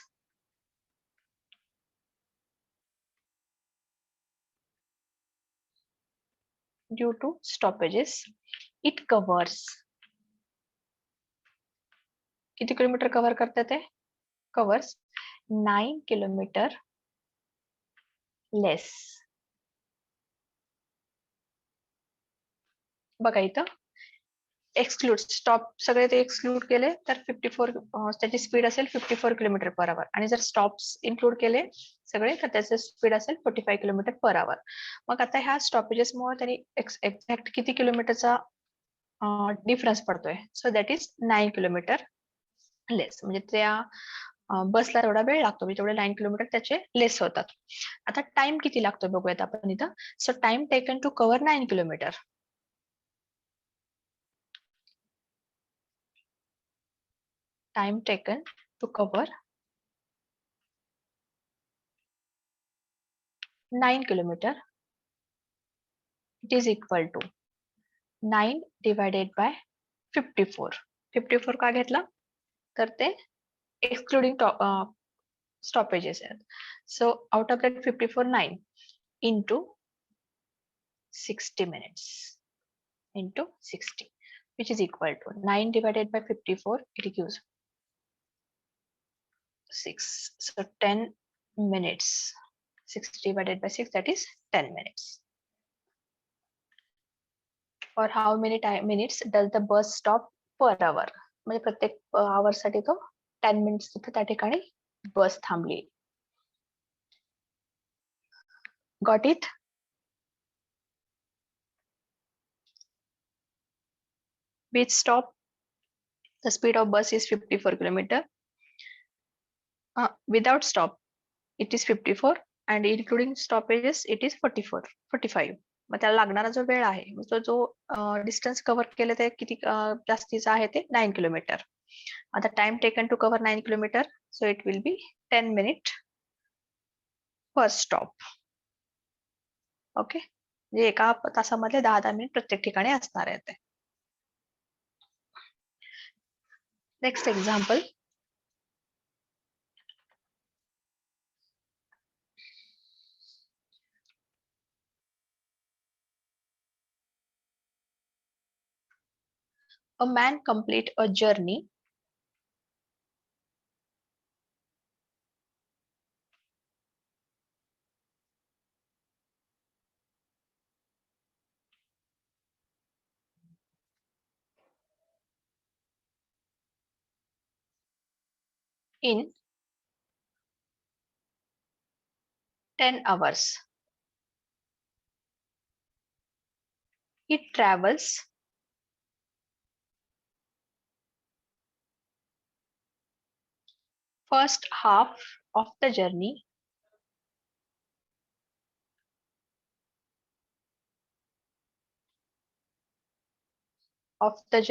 it covers. किती किलोमीटर कव्हर करते ते? Covers 9 kilometre less. बघा इथं एक्सक्लूड स्टॉप सगळे ते एक्सक्लूड केले तर 54 त्याची स्पीड असेल 54 किलोमीटर पर आवर आणि जर स्टॉप्स इन्क्लूड केले सगळे तर त्याचे स्पीड असेल 45 किलोमीटर पर आवर. मग आता ह्या स्टॉपेजेसमुळे त्यांनी एक्झॅक्ट किती किलोमीटरचा डिफरन्स पडतोय. So that is 9 kilometre less. म्हणजे त्या बसला तेवढा वेळ लागतो, म्हणजे तेवढे 9 किलोमीटर त्याचे लेस होतात. आता टाइम किती लागतो बघूयात आपण इथं. So time taken to cover 9 kilometre. Time taken to cover 9 kilometre it is equal to 9 divided by 54. 54 का घेतला तर ते एक्सक्लुडिंग स्टॉपेजेस आहेत. So out of that 54 9 into 60 minutes into 60 which is equal to 9 divided by 54 it gives 6. So 10 minutes. 6 divided by 6 that is 10 minutes. For how many minutes does the bus stop per hour? म्हणजे प्रत्येक our साठी तो 10 minutes तिथे त्या ठिकाणी बस थांबली. Got it? Which stop? The speed of bus is 54 kilometer. Without stop, it is 54 and including stoppages, it is 45. मग त्याला लागणारा जो वेळ आहे तो जो डिस्टन्स कव्हर केलं ते किती जास्तीचं आहे ते 9 किलोमीटर. आता time taken to cover 9 kilometre so it will be 10 minute per stop. Okay. म्हणजे एका तासामध्ये 10 मिनिट प्रत्येक ठिकाणी असणार आहे ते. Next example. A man complete a journey in 10 hours. He travels first half of the journey at the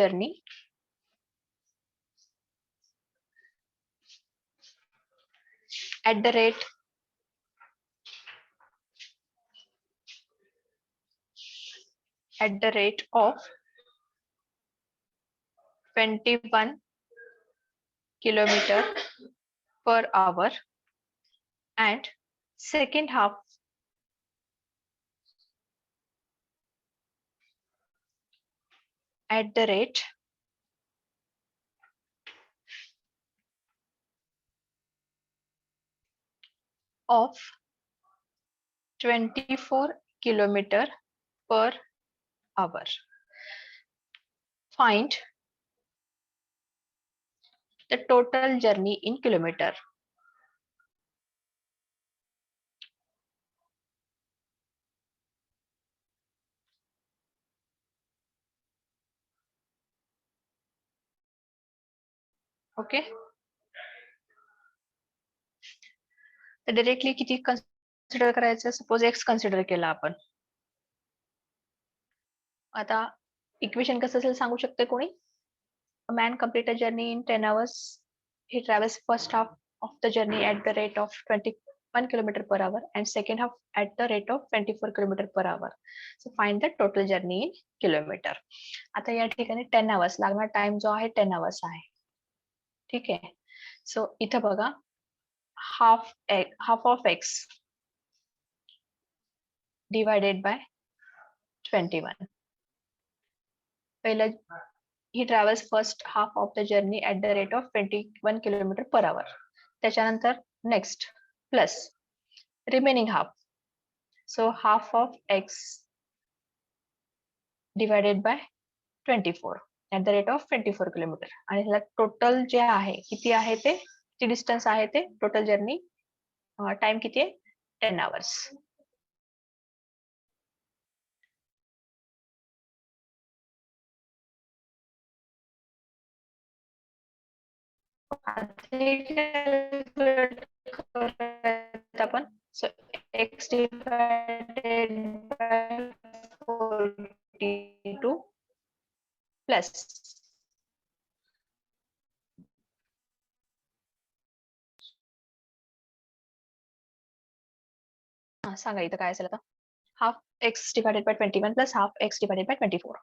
rate of 21 kilometer per hour and second half at the rate of 24 kilometer per hour. Find the total journey in kilometer. Okay. तर directly किती consider करायचं, suppose x consider केला आपण. आता equation कसं असेल सांगू शकते कोणी? A man complete a journey in 10 hours. He travels first half of the journey at the rate of 21 km per hour and second half at the rate of 24 km per hour. So find the total journey in kilometer. आता या ठिकाणी 10 hours लागणार time जो आहे 10 hours आहे. ठीक आहे. सो इथं बघा half of x divided by 21. पहिलं he travels first half of the journey at the rate of 21 km per hour. त्याच्यानंतर next plus remaining half. So half of x divided by 24 at the rate of 24 km. आणि ह्याला total जे आहे किती आहे ते किती distance आहे ते टोटल जर्नी टाइम किती आहे 10 hours. आपण so x divided by 42 plus सांगा इथं काय असेल आता half x divided by 21 plus half x divided by 24.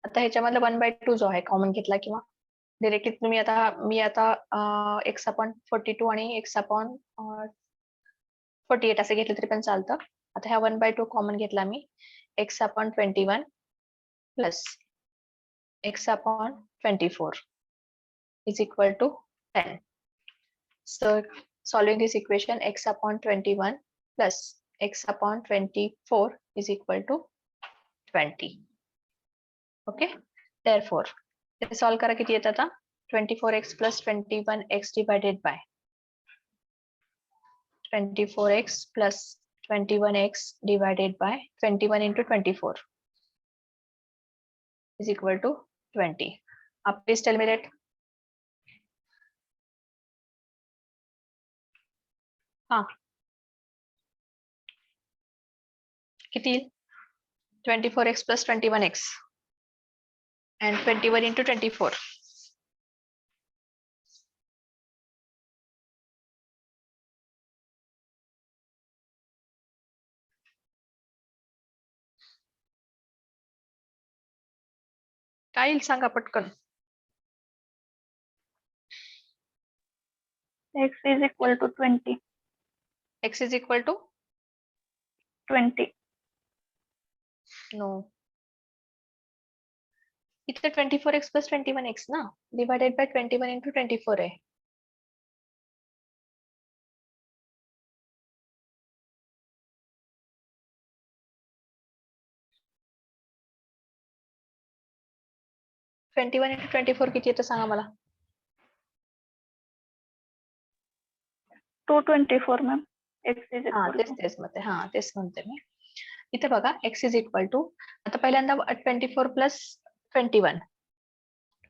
आता ह्याच्यामधला 1/2 जो आहे कॉमन घेतला किंवा डायरेक्टली तुम्ही आता मी आता x upon 42 आणि x upon 48 असं घेतलं तरी पण चालतं. आता ह्या 1/2 कॉमन घेतला मी x upon 21 plus x upon 24 is equal to 10. So solving this equation x upon 21 plus x upon 24 is equal to 20. Okay, therefore ते सॉल्व करा किती येत आता 24x plus 21x divided by 24x plus 21x divided by 21 into 24 is equal to 20. Please tell me that. किती 24x plus 21x and 21 into 24. काय येईल सांगा पटकन.
x is equal to 20.
X is equal to
20.
no. इथे 24x plus 21x ना divided by 21 into 24 आहे. 21 into 24 किती येतं सांगा मला.
224 मॅम. x is
हा
equal to
तेच म्हणते मी. इथे बघा x is equal to आता पहिल्यांदा 24 plus 21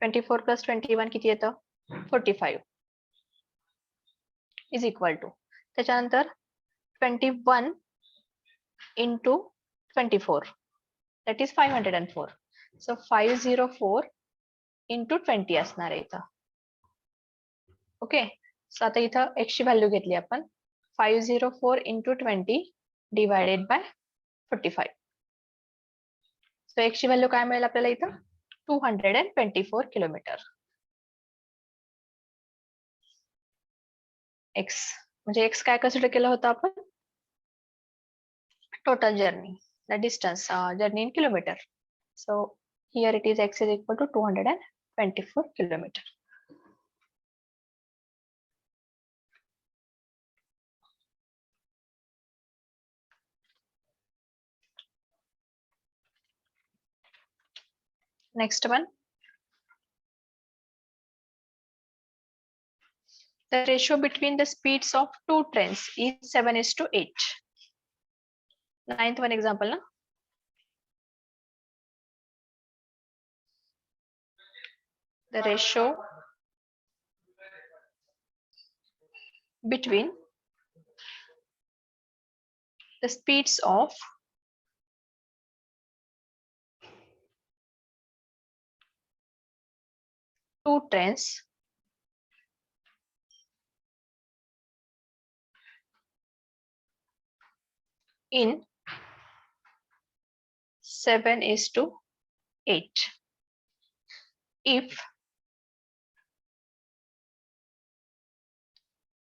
24 plus 21 किती येतं 45 is equal to त्याच्यानंतर 21 into 24 that is 504. So 504 into 20 असणार आहे इथं. ओके, सो आता इथं x ची व्हॅल्यू घेतली आपण 504 into 20 divided by 45. So x ची व्हॅल्यू काय मिळेल आपल्याला इथं 224 किलोमीटर. x म्हणजे x काय कन्सिडर केलं होतं आपण total journey the distance journey in kilometre. So here it is x is equal to 224 kilometer. Next one. The ratio between the speeds of two trains is 7:8. Ninth one example na. The ratio between the speeds of two trains in 7:8. If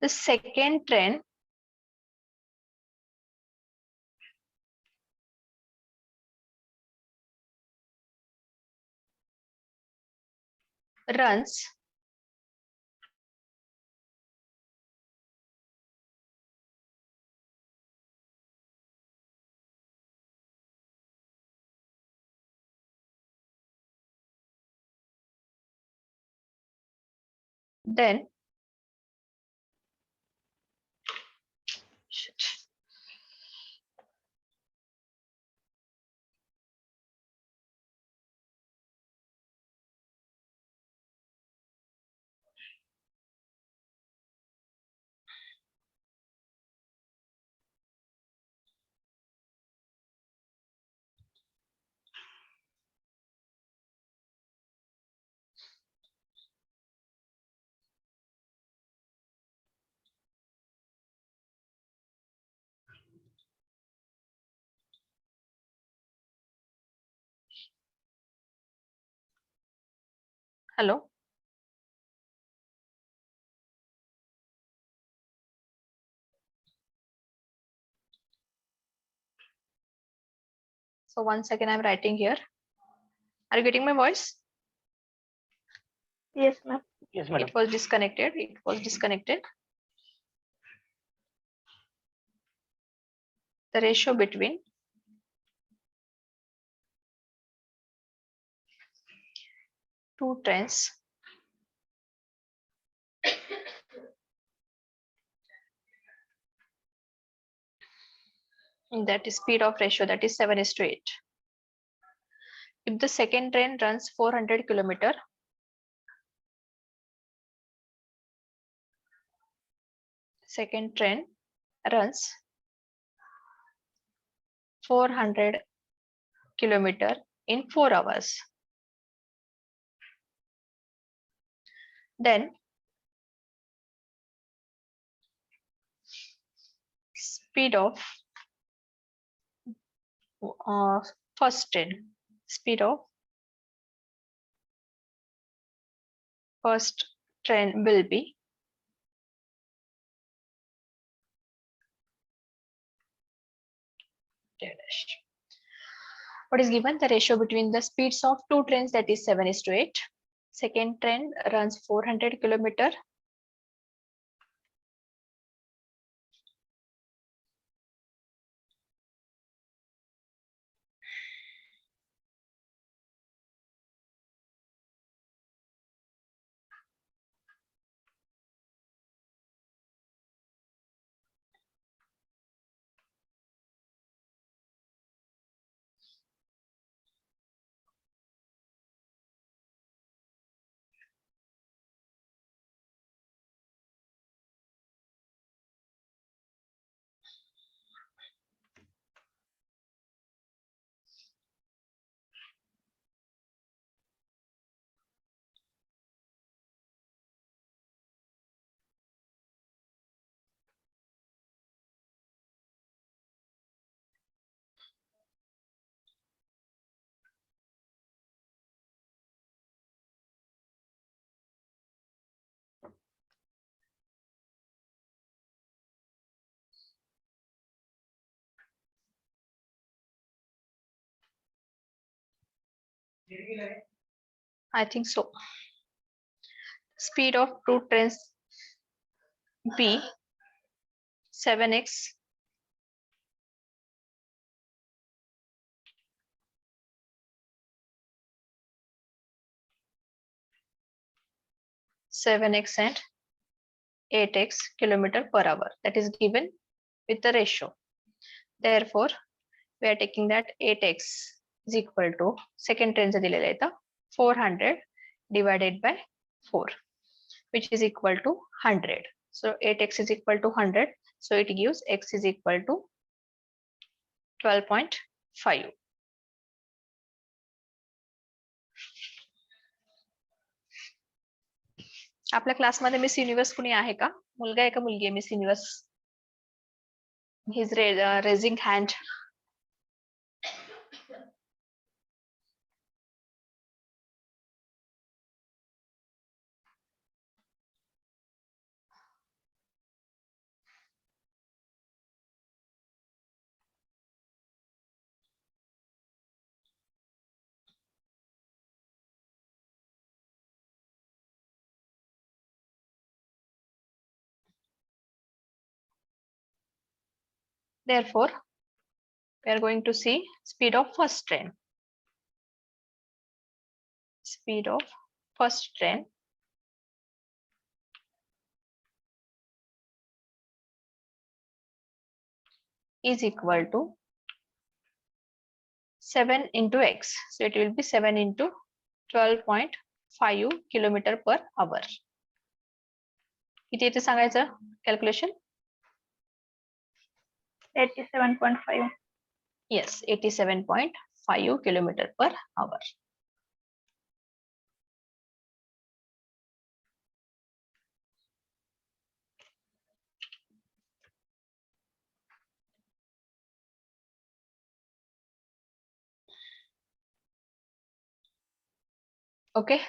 the second train runs then hello. So once again, I'm writing here. Are you getting my voice?
Yes, ma'am.
Yes, madam.
It was disconnected. It was disconnected. The ratio between two trains in that speed of ratio, that is 7:8. If the second train runs 400 kilometer, second train runs 400 kilometer in 4 hours, then speed of first train, speed of first train will be dash. What is given? The ratio between the speeds of two trains, that is 7:8. Second train runs 400 kilometer. I think so. Speed of two trains B 7x and 8x kilometer per hour. That is given with the ratio. Therefore, we are taking that 8x is equal to second train चा दिलेला आहे 400 divided by 4, which is equal to 100. So 8x is equal to 100. So it gives x is equal to 12.5. आपल्या क्लासमध्ये miss universe कुणी आहे का? मुलगा आहे का मुलगी आहे miss universe? He's raising hand. Therefore, we are going to see speed of first train. Speed of first train is equal to 7 into x. So it will be 7 into 12.5 kilometer per hour. किती येते सांगायचं calculation?
87.5.
Yes, 87.5 kilometer per hour. Okay.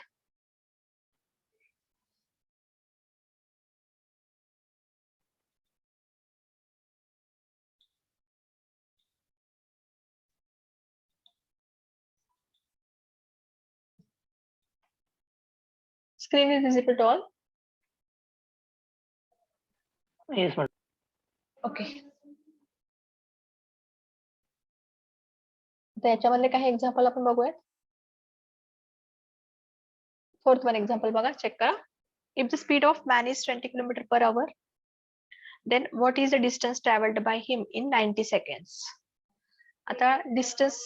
Screen is visible to all?
Yes, madam.
Okay. त्याच्यामधले काही example आपण बघूया. Fourth one example बघा, check करा. If the speed of man is 20 km per hour, then what is the distance traveled by him in 90 seconds? आता distance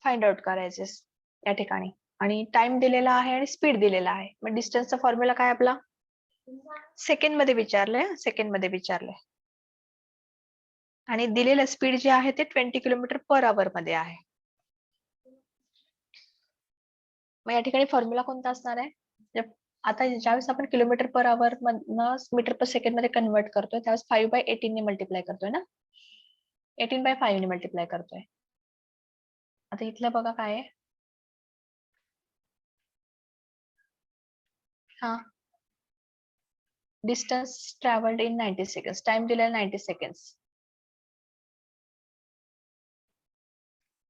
find out करायचे या ठिकाणी आणि टाइम दिलेला आहे आणि स्पीड दिलेला आहे. मग डिस्टन्सचा फॉर्म्युला काय आपला? सेकंड मध्ये विचारलंय, सेकंड मध्ये विचारलंय आणि दिलेलं स्पीड जे आहे ते 20 किलोमीटर पर आवर मध्ये आहे. मग या ठिकाणी फॉर्म्युला कोणता असणार आहे? आता ज्यावेळेस आपण किलोमीटर पर आवर मधनं मीटर पर सेकंड मध्ये कन्वर्ट करतोय त्यावेळेस 5/18 ने मल्टिप्लाय करतोय ना, 18/5 ने मल्टिप्लाय करतोय. आता इथलं बघा काय आहे, हा डिस्टन्स ट्रॅव्हल्ड इन 90 सेकंड्स, टाइम दिलेला 90 सेकंड्स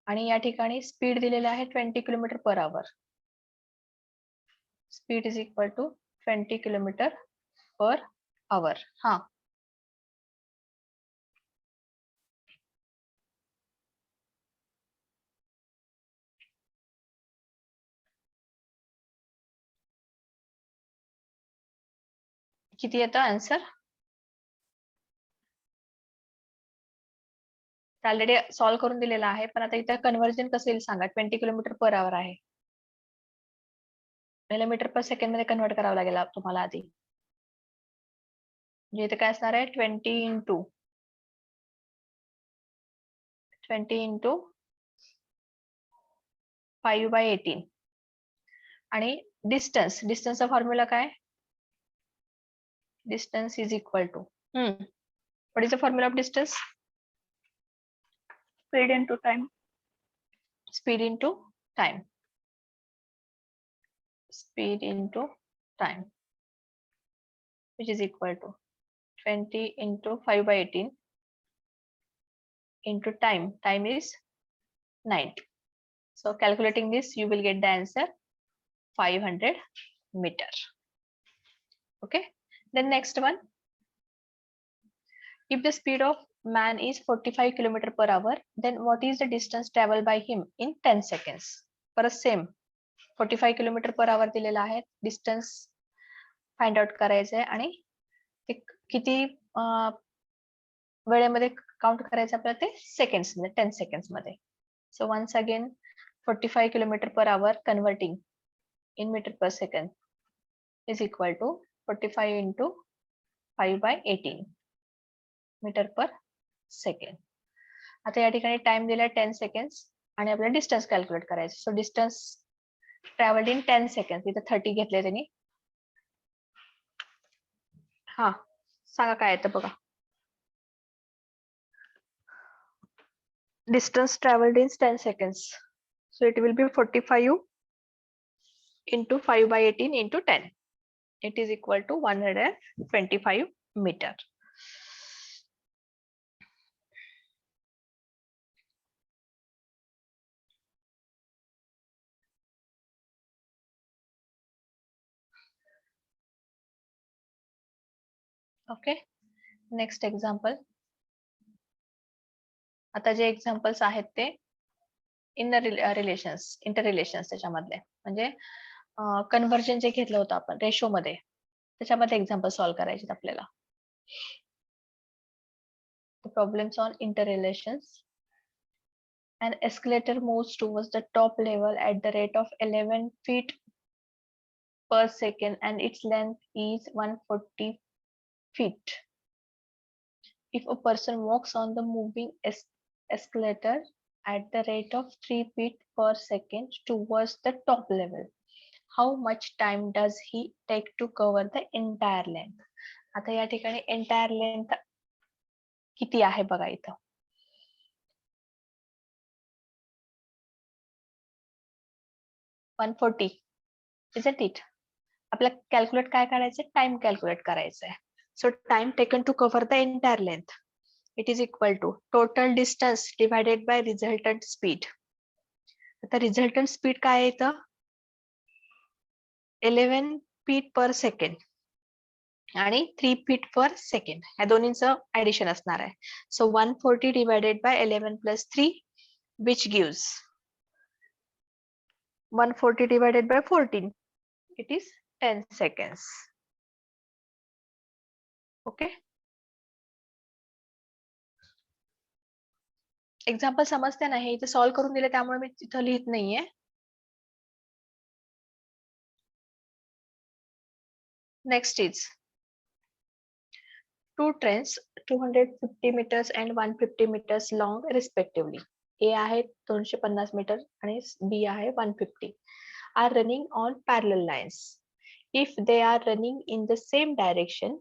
आणि या ठिकाणी स्पीड दिलेला आहे 20 kilometre per hour. Speed is equal to 20 kilometre per hour. हा किती येतं आन्सर? ऑलरेडी सॉल्व्ह करून दिलेला आहे, पण आता इथं कन्व्हर्जन कसं येईल सांगा. 20 किलोमीटर पर आवर आहे, मीटर पर सेकंड मध्ये कन्वर्ट करावं लागेल तुम्हाला आधी. म्हणजे इथे काय असणार आहे, 20 इंटू 5/18 आणि डिस्टन्सचा फॉर्म्युला काय? Distance is equal to what is the formula of distance?
Speed into time.
Speed into time. Speed into time, which is equal to 20 into 5/18 into time. Time is 90. So calculating this, you will get the answer 500 meter. Okay. Then next one. If the speed of man is 45 km per hour, then what is the distance traveled by him in 10 seconds? परत same 45 km per hour दिलेला आहे, distance find out करायचंय आणि ते किती वेळेमध्ये count करायचं आपल्याला ते सेकंड्स मध्ये, 10 सेकंड्स मध्ये. So once again 45 km per hour converting in meter per second. Is equal to 45 into 5/18 metre per second. आता या ठिकाणी टाइम दिला 10 सेकंड्स आणि आपल्याला डिस्टन्स कॅल्क्युलेट करायचं. सो डिस्टन्स ट्रॅव्हल्ड इन 10 सेकंड, इथे 30 घेतले त्यांनी. हा सांगा काय येतं बघा. Distance travelled in 10 seconds. So it will be 45 into 5/18 into 10. It is equal to 125 meter. Okay. Next example. आता जे एक्झाम्पल्स आहेत ते रिलेशन्स, इंटर रिलेशन्स त्याच्यामधले, म्हणजे कन्व्हर्जन जे घेतलं होतं आपण रेशो मध्ये, त्याच्यामध्ये एक्झाम्पल सॉल्व्ह करायचे आपल्याला. Problems on inter relations. An escalator moves towards the top level at the rate of 11 feet per second and its length is 140 feet. If a person walks on the moving escalator at the rate of 3 feet per second towards the top level, how much time does he take to cover the entire length? आता या ठिकाणी entire length किती आहे बघा इथं. $140, isn't it? आपल्याला calculate काय करायचं, टाइम कॅल्क्युलेट करायचं आहे. So time taken to cover the entire length, it is equal to total distance divided by resultant speed. आता रिझल्टंट स्पीड काय आहे इथं, 11 feet per second आणि 3 feet per second, ह्या दोन्हीचं ऍडिशन असणार आहे. सो 140 divided bye 11 plus 3 which gives 140 divided by 14, it is 10 seconds. Okay. Example समजते नाही, इथे सॉल्व्ह करून दिले त्यामुळे मी इथं लिहित नाहीये. Next is two trains 250 meters and 150 meters long respectively. A आहे 250 मीटर आणि B आहे 150, are running on parallel lines. If they are running in the same direction,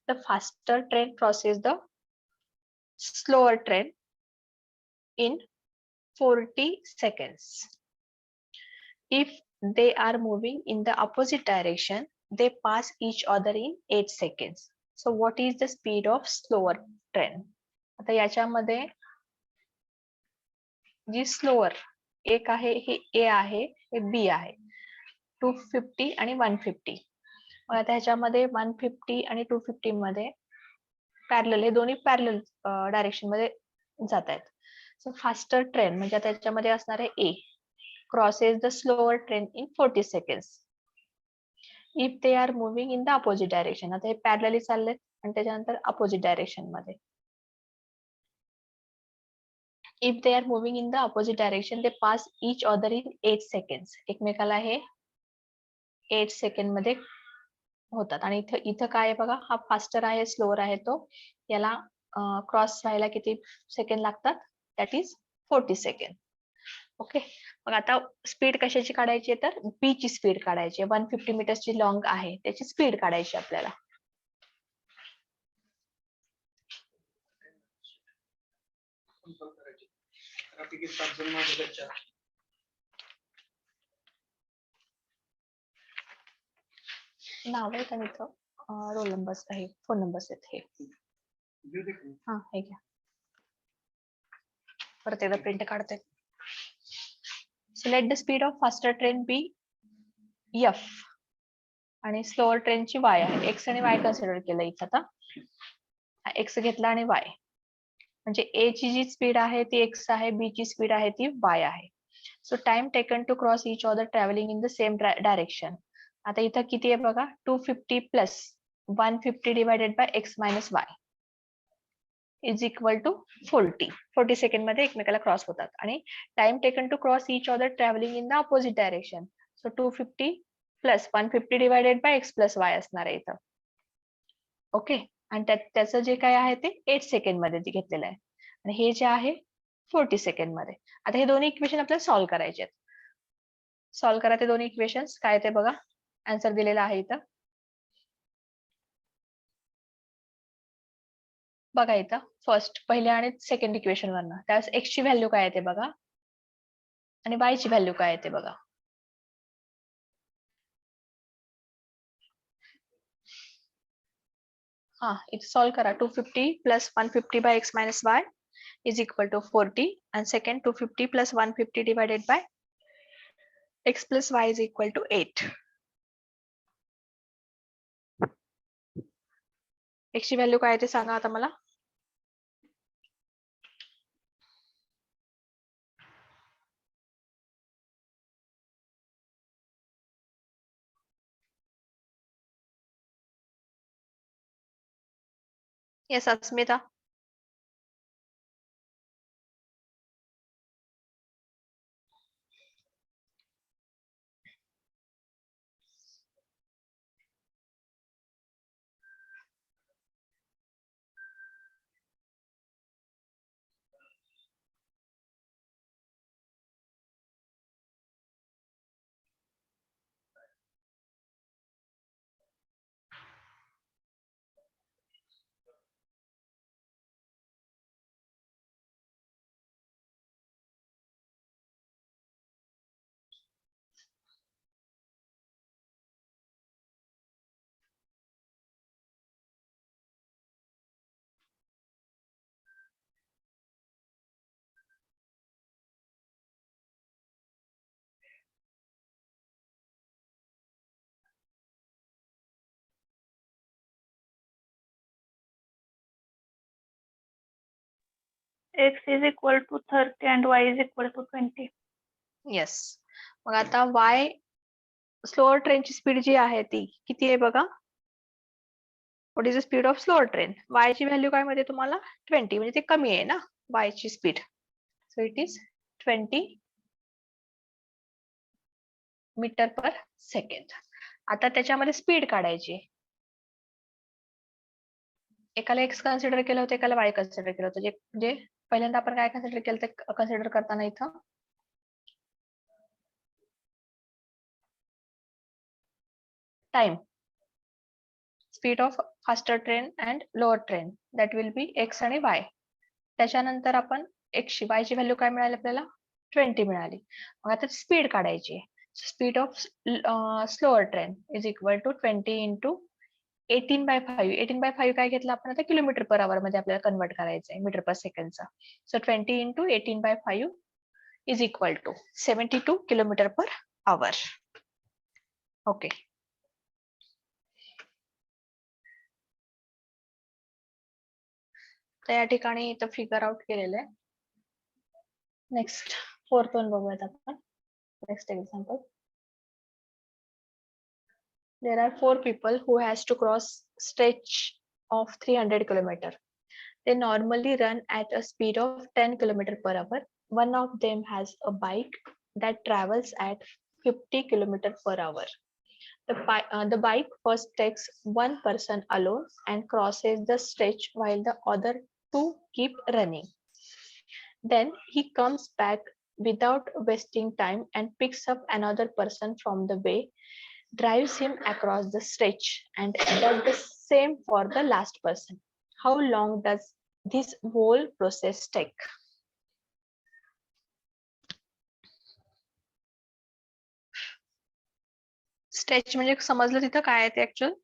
the faster train crosses the slower train in 40 seconds. If they are moving in the opposite direction, they pass each other in 8 seconds. So what is the speed of slower train? आता याच्यामध्ये जी slower एक आहे हे A आहे, हे B आहे, 250 आणि 150. मग आता ह्याच्यामध्ये 150 आणि 250 मध्ये पॅरलल, हे दोन्ही पॅरलल डायरेक्शन मध्ये जात आहेत. सो फास्टर ट्रेन म्हणजे आता याच्यामध्ये असणार आहे A crosses the slower train in 40 seconds. If they are moving in the opposite direction, आता हे पॅरलली चाललेत आणि त्याच्यानंतर अपोजिट डायरेक्शन मध्ये. If they are moving in the opposite direction, they pass each other in 8 seconds. एकमेकाला हे 8 second मध्ये होतात. आणि इथं काय आहे बघा, हा फास्टर आहे, स्लोअर आहे, तो याला क्रॉस व्हायला किती सेकंड लागतात, दॅट इज 40 सेकंड. ओके. मग आता स्पीड कशाची काढायची आहे, तर बी ची स्पीड काढायची आहे. 150 मीटर्सची लॉंग आहे, त्याची स्पीड काढायची आपल्याला. नाव आहे का इथं, रोल नंबर्स आहे, फोन नंबर्स आहेत हे. हा हे घ्या, परत एकदा प्रिंट काढते. So let the speed of faster train be f आणि स्लोअर ट्रेनची y आहे. x आणि y कन्सिडर केलं इथं. आता x घेतला आणि y, म्हणजे A ची जी स्पीड आहे ती x आहे, B ची स्पीड आहे ती y आहे. So time taken to cross each other travelling in the same direction. आता इथं किती आहे बघा, 250 plus 150 divided by x minus y is equal to 40 second मध्ये एकमेकाला क्रॉस होतात. आणि time taken to cross each other travelling in the opposite direction. So 250 plus 150 divided by x plus y असणार आहे इथं. ओके, आणि त्याचं जे काय आहे ते 8 सेकंड मध्ये घेतलेलं आहे आणि हे जे आहे 40 सेकंड मध्ये. आता हे दोन्ही इक्वेशन आपल्याला सॉल्व्ह करायचे आहेत. सॉल्व्ह करा ते दोन्ही इक्वेशन्स. काय ते बघा, आन्सर दिलेला आहे इथं. बघा इथं फर्स्ट पहिल्या आणि सेकंड इक्वेशन वरनं त्यावेळेस एक्स ची व्हॅल्यू काय आहे ते बघा आणि वाय ची व्हॅल्यू काय आहे ते बघा. हा, इथे सॉल्व्ह करा. 250 plus 150 by x minus y is equal to 40 and second 250 plus 150 divided by x plus y is equal to 8. x ची व्हॅल्यू काय आहे ते सांगा आता मला. Yes Asmita.
X is equal to 30 and Y is equal to 20.
Yes. मग आता y slower ट्रेनची speed जी आहे ती किती आहे बघा. What is the speed of slower train. y ची व्हॅल्यू काय मध्ये तुम्हाला 20, म्हणजे ते कमी आहे ना y ची स्पीड. So it is 20 metre per second. आता त्याच्यामध्ये स्पीड काढायची. एकाला एक्स कन्सिडर केलं होतं, एकाला वाय कन्सिडर केलं होतं. म्हणजे पहिल्यांदा आपण काय कन्सिडर केलं ते कन्सिडर करताना इथं time, speed of faster train and lower train that will be x आणि वाय. त्याच्यानंतर आपण एक्स वाय ची व्हॅल्यू काय मिळाली आपल्याला 20 मिळाली. मग आता स्पीड काढायची. Speed of slower train is equal to 20 into 18/5. 18/5 काय घेतलं आपण आता किलोमीटर पर आवर मध्ये आपल्याला कन्वर्ट करायचंय मीटर पर सेकंडचा. So 20 into 18/5 is equal to 72 kilometre per hour. Okay. तर या ठिकाणी इथं फिगर आउट केलेलं आहे. नेक्स्ट फोर्थ वन बघूयात आपण. Next example. There are 4 people who has to cross stretch of 300 kilometer. They normally run at a speed of 10 kilometer per hour. One of them has a bike that travels at 50 kilometer per hour. The bike first takes one person alone and crosses the stretch while the other two keep running. Then he comes back without wasting time and picks up another person from the way, drives him across the stretch, and does the same for the last person. How long does this whole process take? Stretch म्हणजे समजलं तिथं काय आहे ते actual.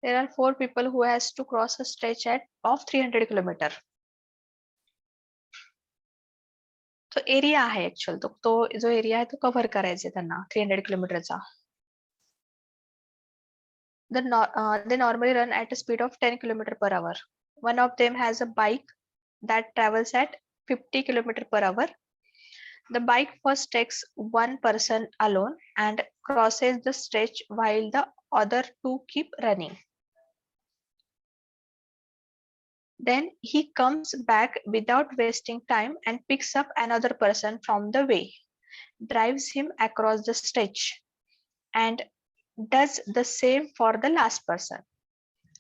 there are 4 people who has to cross a stretch of 300 kilometer. तो area आहे actual तो जो एरिया आहे तो कव्हर करायचा त्यांना 300 किलोमीटरचा. They normally run at a speed of 10 km per hour. One of them has a bike that travels at 50 km per hour. The bike first takes one person alone and crosses the stretch while the other two keep running. Then he comes back without wasting time and picks up another person from the way, drives him across the stretch, and does the same for the last person.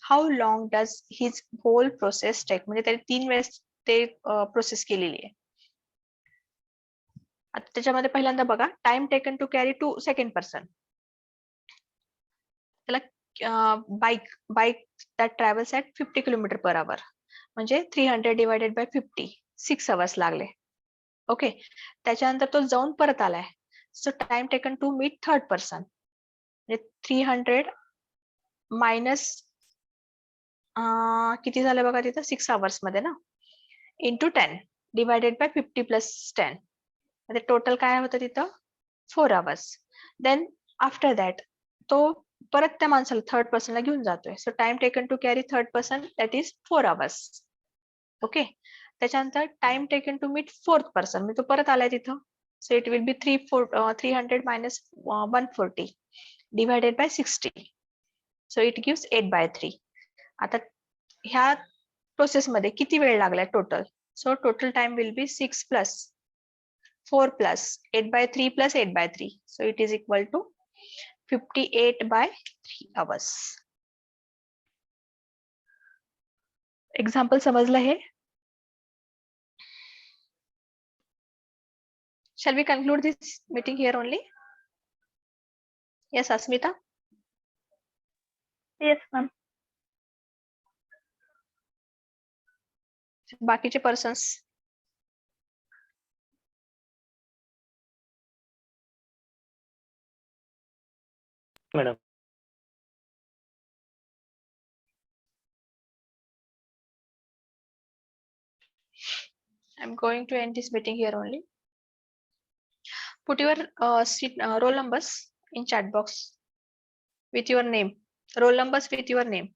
How long does his whole process take? म्हणजे त्याने 3 वेळेस ते process केलेली आहे. आता त्याच्यामध्ये पहिल्यांदा बघा, time taken to carry to second person. त्याला bike that travels at 50 kilometre per hour, म्हणजे 300 डिवायडेड बाय 50, 6 अवर्स लागले. ओके, त्याच्यानंतर तो जाऊन परत आलाय. So time taken to meet third person, म्हणजे 300 मायनस किती झालं बघा तिथं, 6 अवर्स मध्ये ना, इंटू 10 डिवायडेड बाय 50 प्लस 10, म्हणजे टोटल काय होतं तिथं 4 अवर्स. देन आफ्टर दॅट तो परत त्या माणसाला थर्ड पर्सनला घेऊन जातोय. So time taken to carry third person that is 4 hours. Okay, त्याच्यानंतर time taken to meet fourth person, म्हणजे तो परत आलाय तिथं. So it will be 300 minus 140 divided by 60. So it gives 8/3. आता ह्या प्रोसेस मध्ये किती वेळ लागलाय total? So total time will be 6 plus 4 plus 8/3 plus 8/3. So it is equal to 58/3 hours. Example समजलं हे? Shall we conclude this meeting here only? Yes, Asmita?
Yes, ma'am.
बाकीचे persons?
Madam.
I'm going to end this meeting here only. Put your roll numbers in chat box with your name. Roll numbers with your name.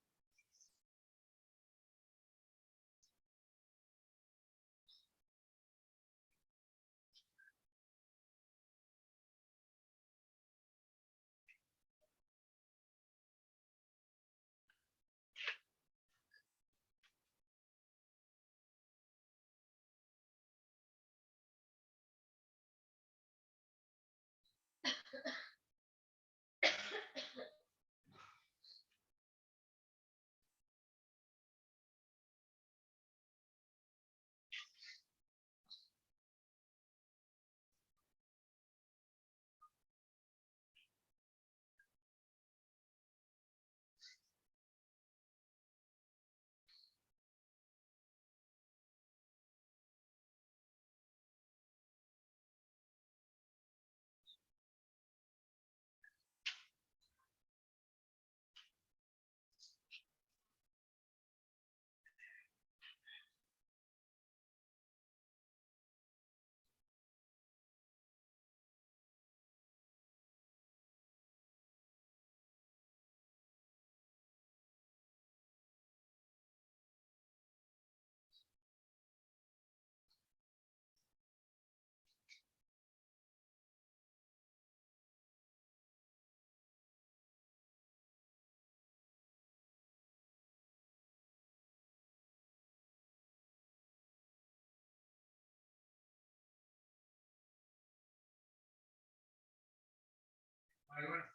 I want